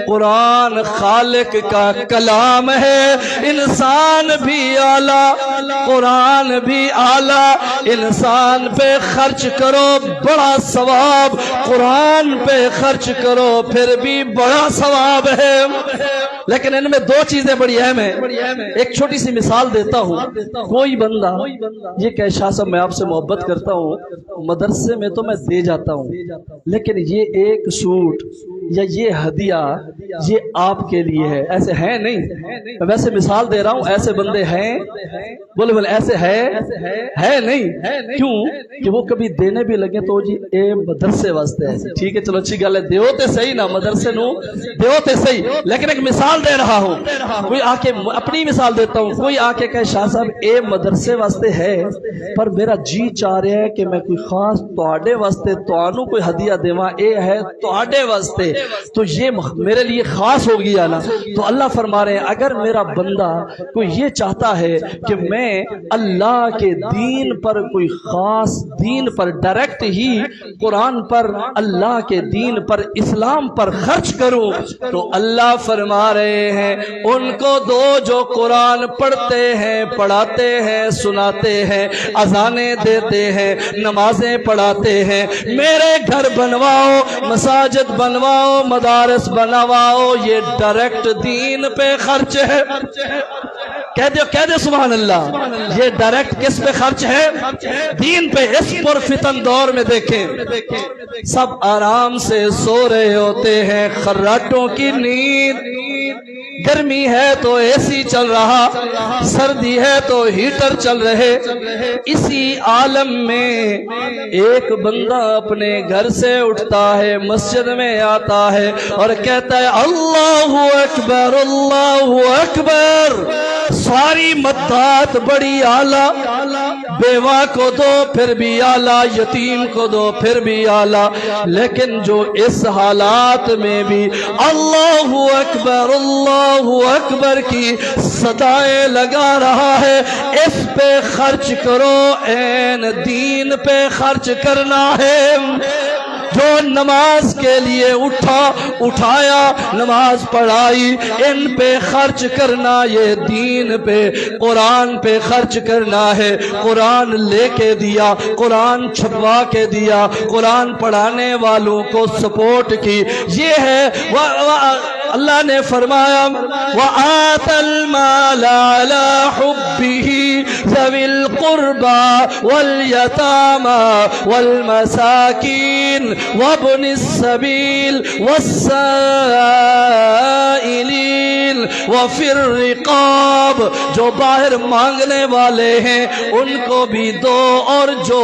قرآن خالق کا کلام ہے۔ انسان بھی اعلیٰ، قرآن بھی اعلیٰ۔ انسان پہ خرچ کرو بڑا ثواب، قرآن پہ خرچ کرو پھر بھی بڑا ثواب ہے۔ لیکن ان میں 2 چیزیں بڑی اہم ہیں۔ ایک چھوٹی سی مثال دیتا ہوں۔ کوئی بندہ یہ کہ شاہ صاحب میں آپ سے محبت کرتا ہوں، مدرسے میں تو میں دے جاتا ہوں، لیکن یہ ایک سوٹ یا یہ ہدیہ یہ آپ کے لیے ہے؟ ایسے ہیں نہیں؟ میں ویسے مثال دے رہا ہوں، ایسے بندے ہیں؟ بولے بولے ایسے ہے نہیں؟ کیوں کہ وہ کبھی دینے بھی لگے تو جی اے مدرسے واسطے ہے، ٹھیک ہے چلو اچھی گل ہے، دیو تے صحیح نا، مدرسے نو دیو تے صحیح، لیکن ایک مثال دے رہا ہوں، کوئی آ کے اپنی مثال دیتا ہوں، کوئی آ کے کہے شاہ صاحب اے مدرسے واسطے ہے پر میرا جی چاہ رہا ہے کہ میں کوئی خاص تواڈے واسطے توانو کوئی ہدیہ دیواں، اے ہے تواڈے واسطے، تو یہ میرے لیے خاص ہو گیا نا۔ تو اللہ فرما رہے ہیں اگر میرا بندہ کوئی یہ چاہتا ہے کہ میں اللہ کے دین پر کوئی خاص دین پر ڈائریکٹ ہی قرآن پر، اللہ کے دین پر، اسلام پر خرچ کروں، تو اللہ فرما رہے ہیں ان کو دو جو قرآن پڑھتے ہیں، پڑھاتے ہیں، سناتے ہیں، اذانیں دیتے ہیں، نمازیں پڑھاتے ہیں، میرے گھر بنواؤ، مساجد بنواؤ، مدارس بنواؤ، یہ ڈائریکٹ دین پہ خرچ ہے۔ کہہ دے سبحان اللہ، یہ ڈائریکٹ کس پہ خرچ ہے؟ دین پہ۔ اس پر فتن دور میں دیکھیں سب آرام سے سو رہے ہوتے ہیں، خراٹوں کی نیند، گرمی ہے تو اے سی چل رہا، سردی ہے تو ہیٹر چل رہے، اسی عالم میں ایک بندہ اپنے گھر سے اٹھتا ہے، مسجد میں آتا ہے اور کہتا ہے اللہ اکبر اللہ اکبر، ساری مدات بڑی اعلیٰ، بیوہ کو دو پھر بھی اعلیٰ، یتیم کو دو پھر بھی اعلیٰ، لیکن جو اس حالات میں بھی اللہ اکبر اللہ اکبر کی صدائیں لگا رہا ہے، اس پہ خرچ کرو، این دین پہ خرچ کرنا ہے۔ جو نماز کے لیے اٹھایا، نماز پڑھائی، ان پہ خرچ کرنا، یہ دین پہ، قرآن پہ خرچ کرنا ہے۔ قرآن لے کے دیا، قرآن چھپوا کے دیا، قرآن پڑھانے والوں کو سپورٹ کی، یہ ہے۔ اللہ نے فرمایا وَآتَ الْمَالَ عَلَى حُبِّهِ ذَوِي الْقُرْبَى وَالْيَتَامَى وَالْمَسَاكِينِ وَابْنِ السَّبِيلِ وَالسَّائِلِينَ وَفِي الرِّقَابِ، جو باہر مانگنے والے ہیں ان کو بھی دو، اور جو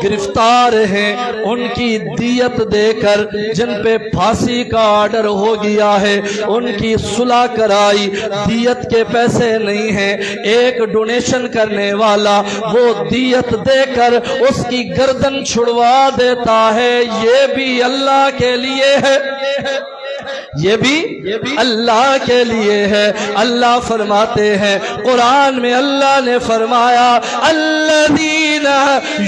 گرفتار ہیں ان کی دیت دے کر، جن پہ پھانسی کا آرڈر ہو گیا ہے ان کی صلح کرائی، دیت کے پیسے نہیں ہیں، ایک ڈونیشن کرنے والا وہ دیت دے کر اس کی گردن چھڑوا دیتا ہے، یہ بھی اللہ کے لیے ہے، یہ بھی اللہ کے لیے ہے۔ اللہ فرماتے ہیں قرآن میں، اللہ نے فرمایا الذین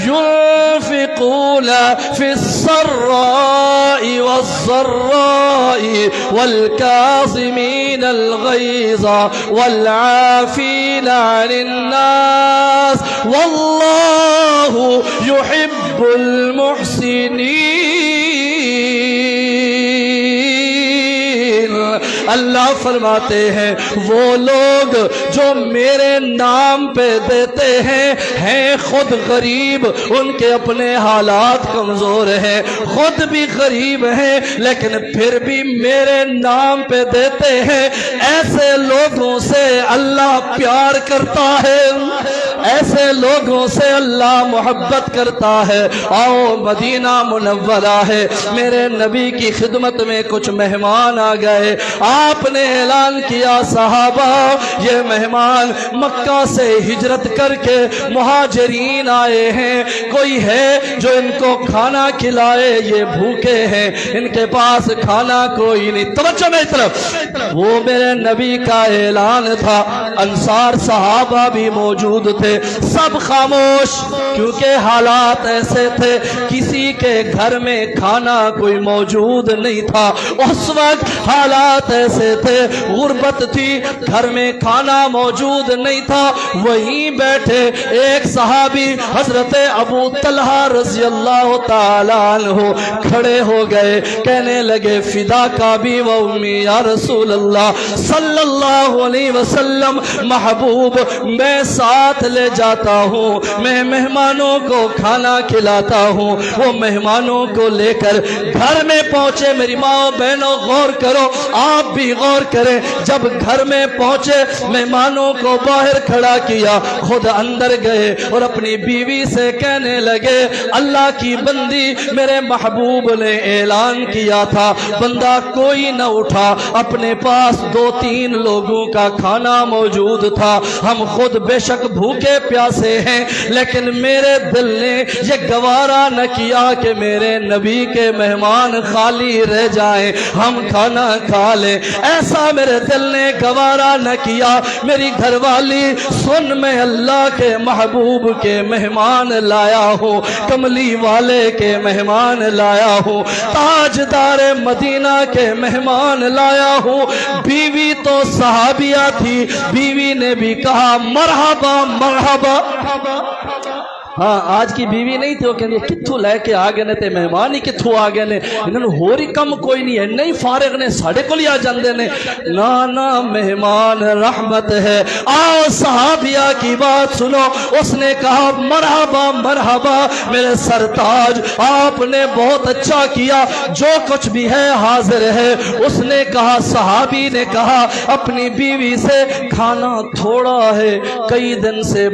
ينفقون فی السراء والضراء والکاظمین الغیظ والعافین عن الناس واللہ یحب المحسنین۔ اللہ فرماتے ہیں وہ لوگ جو میرے نام پہ دیتے ہیں خود غریب، ان کے اپنے حالات کمزور ہیں، خود بھی غریب ہیں لیکن پھر بھی میرے نام پہ دیتے ہیں، ایسے لوگوں سے اللہ پیار کرتا ہے، ایسے لوگوں سے اللہ محبت کرتا ہے۔ آؤ مدینہ منورہ ہے، میرے نبی کی خدمت میں کچھ مہمان آ گئے، آپ نے اعلان کیا صحابہ یہ مہمان مکہ سے ہجرت کر کے مہاجرین آئے ہیں، کوئی ہے جو ان کو کھانا کھلائے، یہ بھوکے ہیں، ان کے پاس کھانا کوئی نہیں۔ توجہ میری طرف، وہ میرے نبی کا اعلان تھا، انصار صحابہ بھی موجود تھے، سب خاموش، کیونکہ حالات ایسے تھے کسی کے گھر میں کھانا کوئی موجود نہیں تھا، اس وقت حالات ایسے تھے، غربت تھی، گھر میں کھانا موجود نہیں تھا۔ وہیں بیٹھے ایک صحابی حضرت ابو طلحہ رضی اللہ تعالیٰ عنہ کھڑے ہو گئے، کہنے لگے فداک ابی و امی یا رسول اللہ صلی اللہ علیہ وسلم، محبوب میں ساتھ لے جاتا ہوں، میں مہمانوں کو کھانا کھلاتا ہوں، وہ مہمانوں کو لے کر گھر میں پہنچے۔ میری ماں بہنوں غور کرو، آپ بھی غور کریں، جب گھر میں پہنچے مہمانوں کو باہر کھڑا کیا، خود اندر گئے اور اپنی بیوی سے کہنے لگے اللہ کی بندی، میرے محبوب نے اعلان کیا تھا بندہ کوئی نہ اٹھا، اپنے پاس 2-3 لوگوں کا کھانا موجود تھا، ہم خود بے شک بھوکے پیاسے ہیں، لیکن میرے دل نے یہ گوارا نہ کیا کہ میرے نبی کے مہمان خالی رہ جائیں، ہم کھانا کھا لیں، ایسا میرے دل نے گوارا نہ کیا۔ میری گھر والی سن، میں اللہ کے محبوب کے مہمان لایا ہوں، کملی والے کے مہمان لایا ہوں، تاجدار مدینہ کے مہمان لایا ہوں۔ بیوی تو صحابیہ تھی، بیوی نے بھی کہا مرحبا مرحبا۔ ہاں آج کی بیوی نہیں تھی، وہ کہندی کتھوں لے کے آ گئے نے تے مہمان ہی کتھوں آ گئے نے، انہوں نے ہوری کم کوئی نہیں ہے، نہیں فارغ نے ساڑھے کو لیا جاندے نے۔ نانا مہمان رحمت ہے۔ آؤ صحابیہ کی بات سنو، اس نے کہا مرحبا مرحبا میرے سرتاج، آپ نے بہت اچھا کیا، جو کچھ بھی ہے حاضر ہے۔ اس نے کہا، صحابی نے کہا اپنی بیوی سے کھانا تھوڑا ہے، کئی دن سے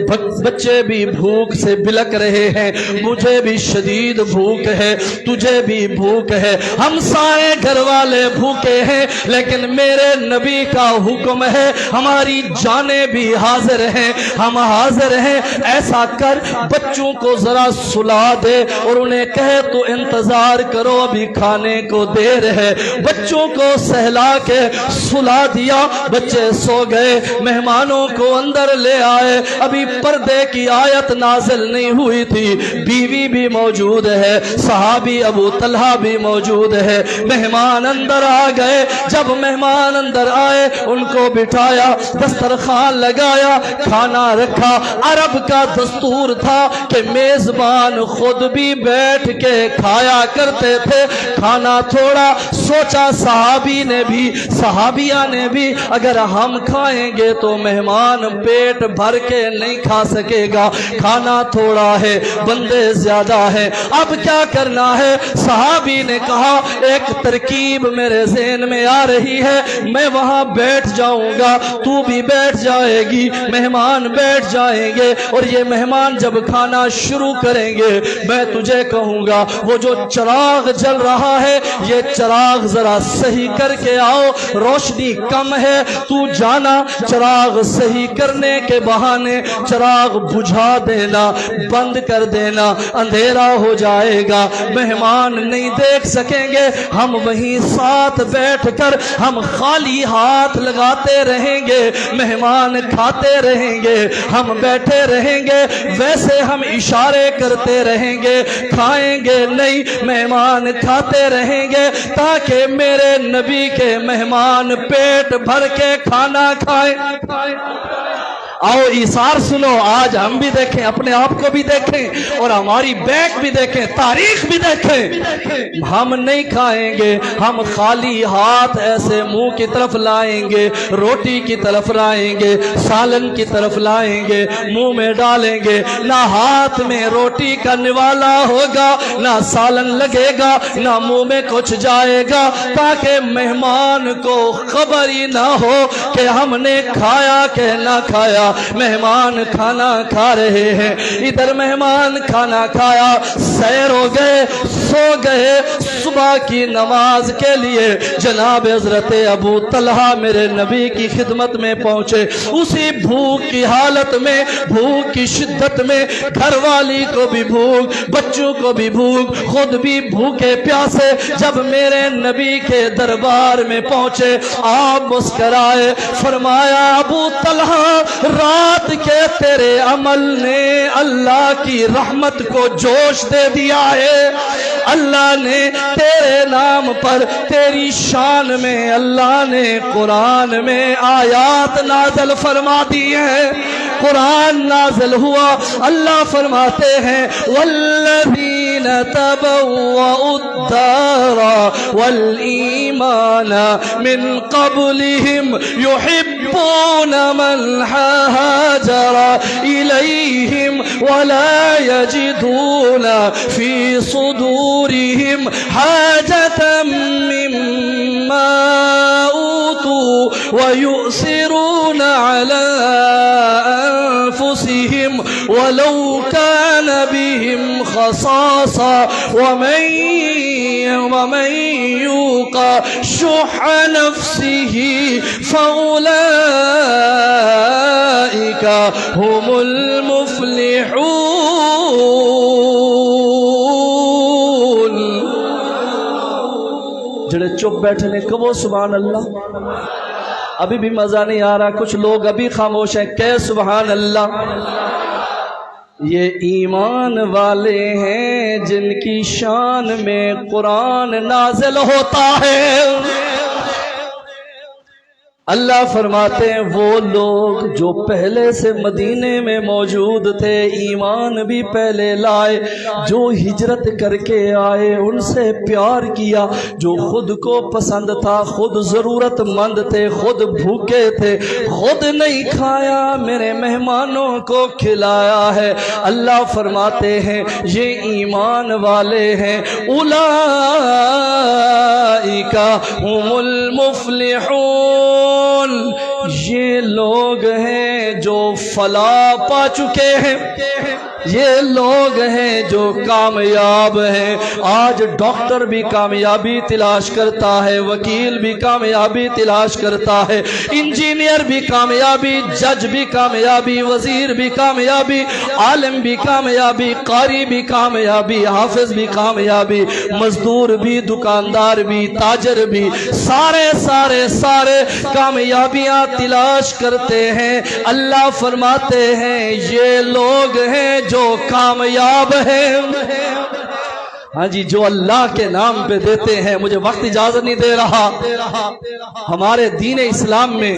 بچے بھی بھوک سے بلک رہے ہیں، مجھے بھی شدید بھوک ہے، تجھے بھی بھوک ہے، ہم سارے گھر والے بھوکے ہیں، لیکن میرے نبی کا حکم ہے ہماری جانیں بھی حاضر ہیں، ہم حاضر ہیں، ایسا کر بچوں کو ذرا سلا دے اور انہیں کہے تو انتظار کرو ابھی کھانے کو دیر ہے۔ بچوں کو سہلا کے سلا دیا، بچے سو گئے، مہمانوں کو اندر لے آئے، ابھی پردے کی آیت نازل نہیں ہوئی تھی، بیوی بھی موجود ہے، صحابی ابو طلحہ بھی موجود ہے، مہمان اندر آ گئے۔ جب مہمان اندر آئے ان کو بٹھایا، دسترخوان لگایا، کھانا رکھا۔ عرب کا دستور تھا کہ میزبان خود بھی بیٹھ کے کھایا کرتے تھے، کھانا تھوڑا سوچا صحابی نے بھی صحابیہ نے بھی اگر ہم کھائیں گے تو مہمان پیٹ بھر کے نہیں کھا سکے گا، کھانا تھوڑا ہے، بندے زیادہ ہیں، اب کیا کرنا ہے؟ صحابی نے کہا ایک ترکیب میرے ذہن میں آ رہی ہے، میں وہاں بیٹھ جاؤں گا، تو بھی بیٹھ جائے گی، مہمان بیٹھ جائیں گے، اور یہ مہمان جب کھانا شروع کریں گے میں تجھے کہوں گا وہ جو چراغ جل رہا ہے یہ چراغ ذرا صحیح کر کے آؤ، روشنی کم ہے، تو جانا چراغ صحیح کرنے کے بہانے چراغ بجھا دینا، بند کر دینا، اندھیرا ہو جائے گا، مہمان نہیں دیکھ سکیں گے، ہم وہیں ساتھ بیٹھ کر ہم خالی ہاتھ لگاتے رہیں گے، مہمان کھاتے رہیں گے، ہم بیٹھے رہیں گے، ویسے ہم اشارے کرتے رہیں گے، کھائیں گے نہیں، مہمان کھاتے رہیں گے، تاکہ میرے نبی کے مہمان پیٹ بھر کے کھانا کھائیں۔ آؤ ایثار سنو، آج ہم بھی دیکھیں، اپنے آپ کو بھی دیکھیں اور ہماری بیک بھی دیکھیں، تاریخ بھی دیکھیں۔ ہم نہیں کھائیں گے، ہم خالی ہاتھ ایسے منہ کی طرف لائیں گے، روٹی کی طرف لائیں گے، سالن کی طرف لائیں گے، منہ میں ڈالیں گے، نہ ہاتھ میں روٹی کا نوالا ہوگا، نہ سالن لگے گا، نہ منہ میں کچھ جائے گا، تاکہ مہمان کو خبر ہی نہ ہو کہ ہم نے کھایا کہ نہ کھایا۔ مہمان کھانا کھا رہے ہیں، ادھر مہمان کھانا کھایا، سیر ہو گئے، سو گئے، صبح کی نماز کے لیے جناب حضرت ابو طلحہ میرے نبی کی خدمت میں پہنچے، اسی بھوک کی حالت میں، بھوک کی شدت میں، گھر والی کو بھی بھوک، بچوں کو بھی بھوک، خود بھی بھوکے پیاسے، جب میرے نبی کے دربار میں پہنچے آپ مسکرائے، فرمایا ابو طلحہ رات کے تیرے عمل نے اللہ کی رحمت کو جوش دے دیا ہے، اللہ نے تیرے نام پر، تیری شان میں اللہ نے قرآن میں آیات نازل فرما دی ہیں، قرآن نازل ہوا، اللہ فرماتے ہیں والذین تبوؤوا الدار والایمان من قبلہم یحب من هاجر إليهم ولا يجدون في صدورهم حاجة مما أوتوا ويؤثرون على أنفسهم ولو كان بهم خصاصة ومن يوق شح نفسه فأولئك هم المفلحون۔ جڑے چپ بیٹھے نے کہو سبحان اللہ۔ ابھی بھی مزہ نہیں آ رہا، کچھ لوگ ابھی خاموش ہیں، کہ سبحان اللہ۔ یہ ایمان والے ہیں جن کی شان میں قرآن نازل ہوتا ہے۔ اللہ فرماتے ہیں وہ لوگ جو پہلے سے مدینے میں موجود تھے، ایمان بھی پہلے لائے، جو ہجرت کر کے آئے ان سے پیار کیا، جو خود کو پسند تھا، خود ضرورت مند تھے، خود بھوکے تھے، خود نہیں کھایا، میرے مہمانوں کو کھلایا ہے۔ اللہ فرماتے ہیں یہ ایمان والے ہیں، اولئک هم المفلحون۔ یہ لوگ ہیں جو فلاح پا چکے ہیں، یہ لوگ ہیں جو کامیاب ہیں۔ آج ڈاکٹر بھی کامیابی تلاش کرتا ہے، وکیل بھی کامیابی تلاش کرتا ہے، انجینئر بھی کامیابی، جج بھی کامیابی، وزیر بھی کامیابی، عالم بھی کامیابی، قاری بھی کامیابی، حافظ بھی کامیابی، مزدور بھی، دکاندار بھی، تاجر بھی، سارے کامیابیاں تلاش کرتے ہیں۔ اللہ فرماتے ہیں یہ لوگ ہیں جو کامیاب ہیں۔ ہاں جی، جو اللہ کے نام پہ دیتے ہیں۔ مجھے وقت اجازت نہیں دے رہا۔ ہمارے دین اسلام میں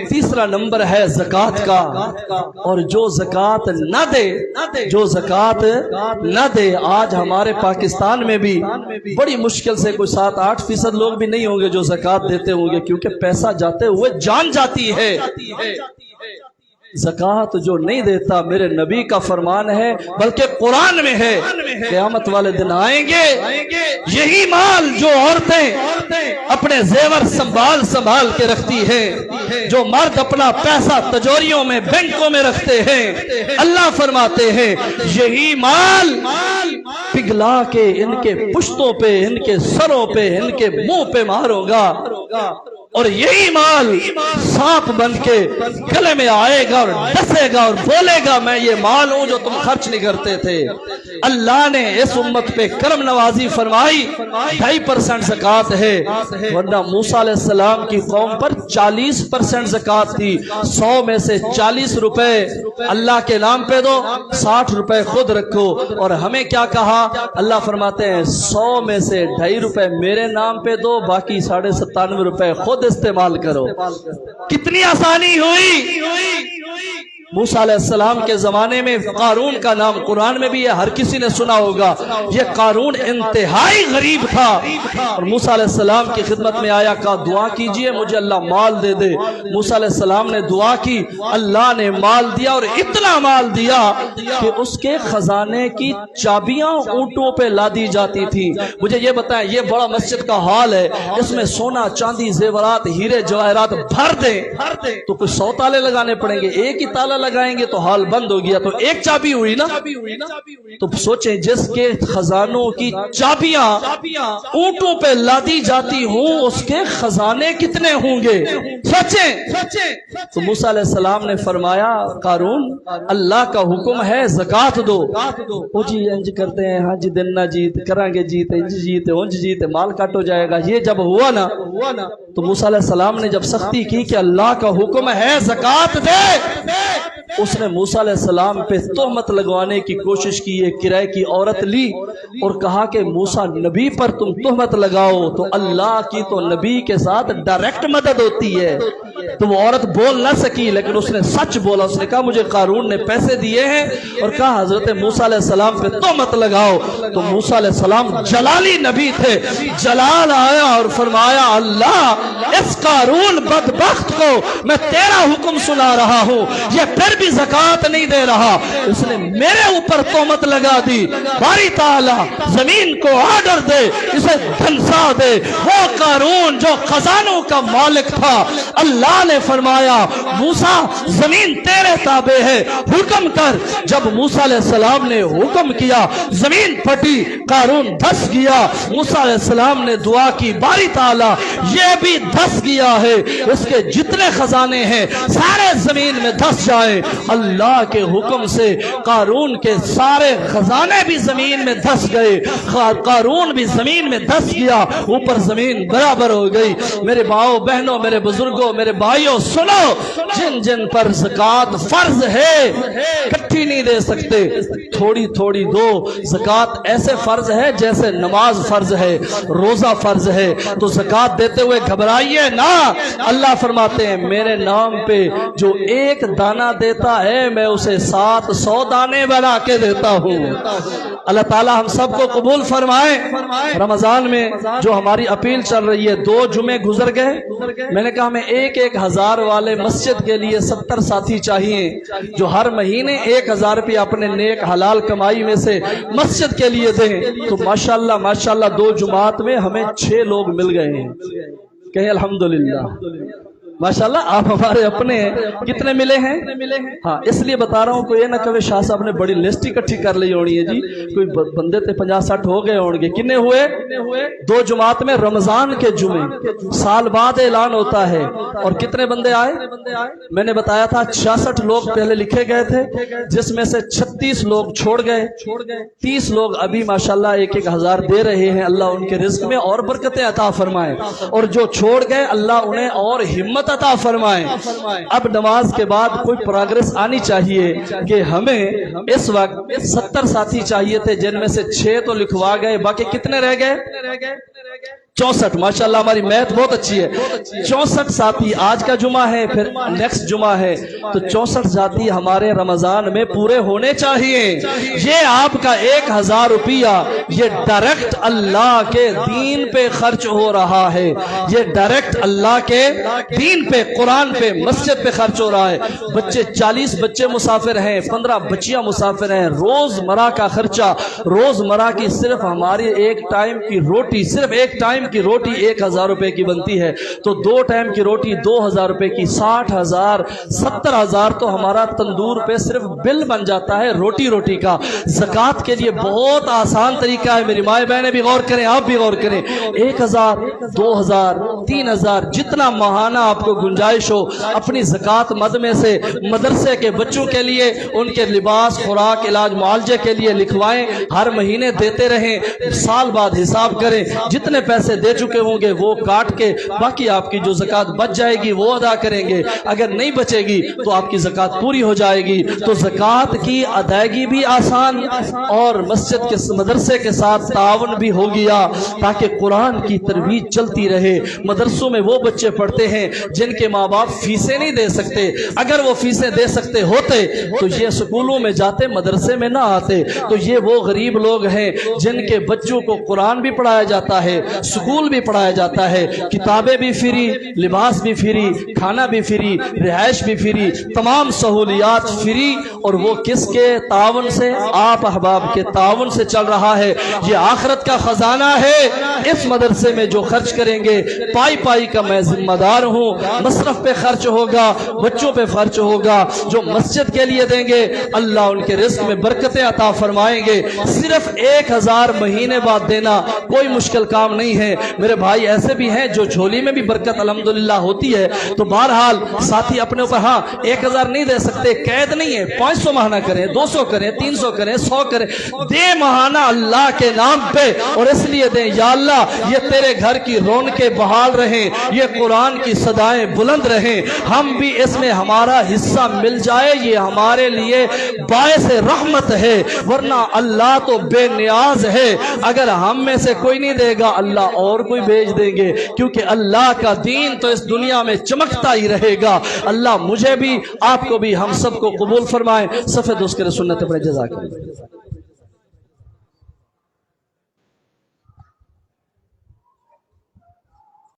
تیسرا نمبر ہے زکوٰۃ کا، اور جو زکوٰۃ نہ دے، جو زکوٰۃ نہ دے، آج ہمارے پاکستان میں بھی بڑی مشکل سے کوئی 7-8% لوگ بھی نہیں ہوں گے جو زکوٰۃ دیتے ہوں گے، کیونکہ پیسہ جاتے ہوئے جان جاتی ہے۔ زکوٰۃ جو نہیں دیتا، میرے نبی کا فرمان ہے، بلکہ قرآن میں ہے، قیامت والے دن آئیں گے یہی مال جو عورتیں اپنے زیور سنبھال کے رکھتی ہیں، جو مرد اپنا پیسہ تجوریوں میں، بینکوں میں رکھتے ہیں، اللہ فرماتے ہیں یہی مال پگھلا کے ان کے پشتوں پہ، ان کے سروں پہ، ان کے منہ پہ ماروں گا، اور یہی مال سانپ بن کے گلے میں آئے گا اور ڈسے گا اور بولے گا میں یہ مال ہوں جو تم خرچ نہیں کرتے تھے۔ اللہ نے اس امت پہ کرم نوازی فرمائی، 2.5% زکوٰۃ ہے، ورنہ موسیٰ علیہ السلام کی قوم پر 40% زکوٰۃ تھی۔ 100 میں سے 40 روپے اللہ کے نام پہ دو، 60 روپے خود رکھو۔ اور ہمیں کیا کہا؟ اللہ فرماتے ہیں 100 میں سے 2.5 روپے میرے نام پہ دو، باقی 97.5 روپے خود استعمال کرو۔ کتنی آسانی ہوئی۔ موسیٰ علیہ السلام کے زمانے میں قارون کا نام قرآن میں بھی ہے، ہر کسی نے سنا ہوگا۔ یہ قارون انتہائی غریب تھا، اور موسیٰ علیہ السلام کی خدمت میں آیا، کہا دعا کیجئے مجھے اللہ مال دے دے۔ موسیٰ علیہ السلام نے دعا کی، اللہ نے مال دیا، اور اتنا مال دیا کہ اس کے خزانے کی چابیاں اونٹوں پہ لادی جاتی تھی۔ مجھے یہ بتائیں، یہ بڑا مسجد کا حال ہے، اس میں سونا چاندی زیورات ہیرے جواہرات بھر دیں تو کچھ 100 تالے لگانے پڑیں گے، ایک ہی تالا لگائیں گے تو حال بند ہو گیا، تو ایک چابی ہوئی نا۔ تو سوچیں جس کے خزانوں کی چابیاں اونٹوں پہ لادی جاتی ہوں، اس کے خزانے کتنے ہوں گے، سوچیں۔ تو موسیٰ علیہ السلام نے فرمایا قارون اللہ کا حکم ہے زکوٰۃ دو۔ او جی انج کرتے ہیں، ہاں جی دن نہ جیت کریں گے، جیت انج جیت اونج جیت مال کٹ ہو جائے گا۔ یہ جب ہوا نا تو موسیٰ علیہ السلام نے جب سختی کی کہ اللہ کا حکم ہے زکوٰۃ دے، اس نے موسیٰ علیہ السلام پہ تہمت لگوانے کی کوشش کی. ایک کرائے کی عورت لی اور کہا کہ موسیٰ نبی پر تم تہمت لگاؤ تو اللہ کی تو نبی کے ساتھ ڈائریکٹ مدد ہوتی ہے. تو وہ عورت بول نہ سکی لیکن اس نے سچ بولا. اس نے کہا مجھے قارون نے پیسے دیے ہیں اور کہا حضرت موسیٰ علیہ السلام پہ تہمت لگاؤ. تو موسیٰ علیہ السلام جلالی نبی تھے. جلال آیا اور فرمایا اللہ اس قارون بدبخت کو میں تیرا حکم سنا رہا ہوں, یہ پھر بھی زکوٰۃ نہیں دے رہا, اس نے میرے اوپر تہمت لگا دی. باری تعالیٰ زمین کو آرڈر دے اسے دھنسا دے. وہ قارون جو خزانوں کا مالک تھا, اللہ نے فرمایا موسیٰ زمین تیرے تابع ہے, حکم کر. جب موسیٰ علیہ السلام نے حکم کیا زمین پھٹی, قارون دھس گیا. موسیٰ علیہ السلام نے دعا کی باری تعالیٰ یہ بھی دھس گیا ہے, اس کے جتنے خزانے ہیں سارے زمین میں دھس جائیں. اللہ کے حکم سے قارون کے سارے خزانے بھی زمین میں دھس گئے. قارون بھی زمین میں دھس گیا, اوپر زمین برابر ہو گئی. میرے ماؤں بہنوں, میرے بزرگوں, میرے بھائیوں سنو, جن جن پر زکوٰۃ فرض ہے کٹھی نہیں دے سکتے, تھوڑی تھوڑی دو. زکوٰۃ ایسے فرض ہے جیسے نماز فرض ہے, روزہ فرض ہے. تو زکوٰۃ دیتے ہوئے گھبرائیے نہ. اللہ فرماتے ہیں میرے نام پہ جو ایک دانہ دیتا ہے میں اسے 700 دانے بنا کے دیتا ہوں. اللہ تعالیٰ ہم سب کو قبول فرمائے. رمضان میں جو ہماری اپیل چل رہی ہے, 2 جمعے گزر گئے. میں نے کہا ہمیں 1,000 والے مسجد کے لیے 70 ساتھی چاہیے جو ہر مہینے 1,000 روپیہ اپنے نیک حلال کمائی میں سے مسجد کے لیے دیں. تو ماشاءاللہ 2 جمعات میں ہمیں 6 لوگ مل گئے ہیں. کہیں الحمدللہ. ماشاءاللہ آپ ہمارے اپنے ہیں. کتنے ملے ہیں؟ ہاں اس لیے بتا رہا ہوں کوئی یہ نہ کہے شاہ صاحب نے بڑی لسٹ اکٹھی کر لی ہونی ہے جی. کوئی بندے تھے 50-60 ہو گئے ہوں گے. کتنے ہوئے؟ 2 جماعت میں رمضان کے جمعے سال بعد اعلان ہوتا ہے. اور کتنے بندے آئے؟ میں نے بتایا تھا 66 لوگ پہلے لکھے گئے تھے جس میں سے 36 لوگ چھوڑ گئے. 30 لوگ ابھی ماشاءاللہ 1,000 دے رہے ہیں. اللہ ان کے رزق میں اور برکتیں عطا فرمائے, اور جو چھوڑ گئے اللہ انہیں اور ہمت عطا فرمائے. اب نماز کے بعد کوئی پروگرس آنی چاہیے کہ ہمیں اس وقت 70 ساتھی چاہیے تھے جن میں سے 6 تو لکھوا گئے. باقی کتنے رہ گئے؟ 64. ماشاءاللہ ہماری میتھ بہت اچھی ہے. 64 ساتھی آج کا جمعہ ہے, پھر نیکسٹ جمعہ ہے, تو 64 ساتھی ہمارے رمضان میں پورے ہونے چاہیے. یہ آپ کا 1,000 روپیہ یہ ڈائریکٹ اللہ کے دین پہ خرچ ہو رہا ہے. یہ ڈائریکٹ اللہ کے دین پہ, قرآن پہ, مسجد پہ خرچ ہو رہا ہے. بچے 40 بچے مسافر ہیں, 15 بچیاں مسافر ہیں. روز مرہ کا خرچہ, روز مرہ کی صرف ہماری ایک ٹائم کی روٹی, صرف ایک ٹائم کی روٹی 1,000 روپے کی بنتی ہے. تو 2 ٹائم کی روٹی 2,000 روپے کی, 60,000 70,000 تو ہمارا تندور پہ صرف بل بن جاتا ہے روٹی کا. زکوٰۃ کے لیے بہت آسان طریقہ ہے. میری مائیں بہنیں بھی غور کریں, آپ بھی غور کریں. 1,000 2,000 3,000 جتنا ماہانہ آپ کو گنجائش ہو اپنی زکوٰۃ مد میں سے مدرسے کے بچوں کے لیے, ان کے لباس, خوراک, علاج, معالجے کے لیے لکھوائیں. ہر مہینے دیتے رہیں. سال بعد حساب کریں, جتنے پیسے دے چکے ہوں گے وہ کاٹ کے باقی آپ کی جو زکوٰۃ بچ جائے گی وہ ادا کریں گے. اگر نہیں بچے گی تو آپ کی زکوٰۃ پوری ہو جائے گی. تو زکوٰۃ کی ادائیگی بھی آسان اور مسجد کے مدرسے کے ساتھ تعاون بھی ہو گیا تاکہ قرآن کی ترویج چلتی رہے. مدرسوں میں وہ بچے پڑھتے ہیں جن کے ماں باپ فیسیں نہیں دے سکتے. اگر وہ فیسیں دے سکتے ہوتے تو یہ سکولوں میں جاتے, مدرسے میں نہ آتے. تو یہ وہ غریب لوگ ہیں جن کے بچوں کو قرآن بھی پڑھایا جاتا ہے, سکول بھی پڑھایا جاتا ہے, کتابیں بھی فری, لباس بھی فری, کھانا بھی فری, رہائش بھی فری, تمام سہولیات فری. اور وہ کس کے تعاون سے؟ آپ احباب کے تعاون سے چل رہا ہے. یہ آخرت کا خزانہ ہے. اس مدرسے میں جو خرچ کریں گے پائی کا میں ذمہ دار ہوں. مصرف پہ خرچ ہوگا, بچوں پہ خرچ ہوگا. جو مسجد کے لیے دیں گے اللہ ان کے رزق میں برکتیں عطا فرمائیں گے. صرف 1,000 مہینے بعد دینا کوئی مشکل کام نہیں ہے. ہیں، میرے بھائی ایسے بھی ہیں جو جھولی میں بھی برکت الحمدللہ ہوتی ہے۔ تو بہرحال ساتھی اپنے اوپر ہاں 1000 نہیں دے سکتے، قید نہیں ہے، 500 ماہانہ کریں، 200 کریں، 300 کریں، 100 کریں، دے ماہانہ اللہ کے نام پہ، اور اس لیے دیں یا اللہ یہ تیرے گھر کی رونقیں بحال رہیں، یہ قرآن کی صدائیں بلند رہیں، ہم بھی اس میں ہمارا حصہ مل جائے، یہ ہمارے لیے باعث رحمت ہے، ورنہ اللہ تو بے نیاز ہے، اگر ہم میں سے کوئی نہیں دے گا اللہ اور کوئی بھیج دیں گے، کیونکہ اللہ کا دین تو اس دنیا میں چمکتا ہی رہے گا۔ اللہ مجھے بھی، آپ کو بھی، ہم سب کو قبول فرمائے۔ صفحہ دوست کے سنت پڑھے، جزاک اللہ۔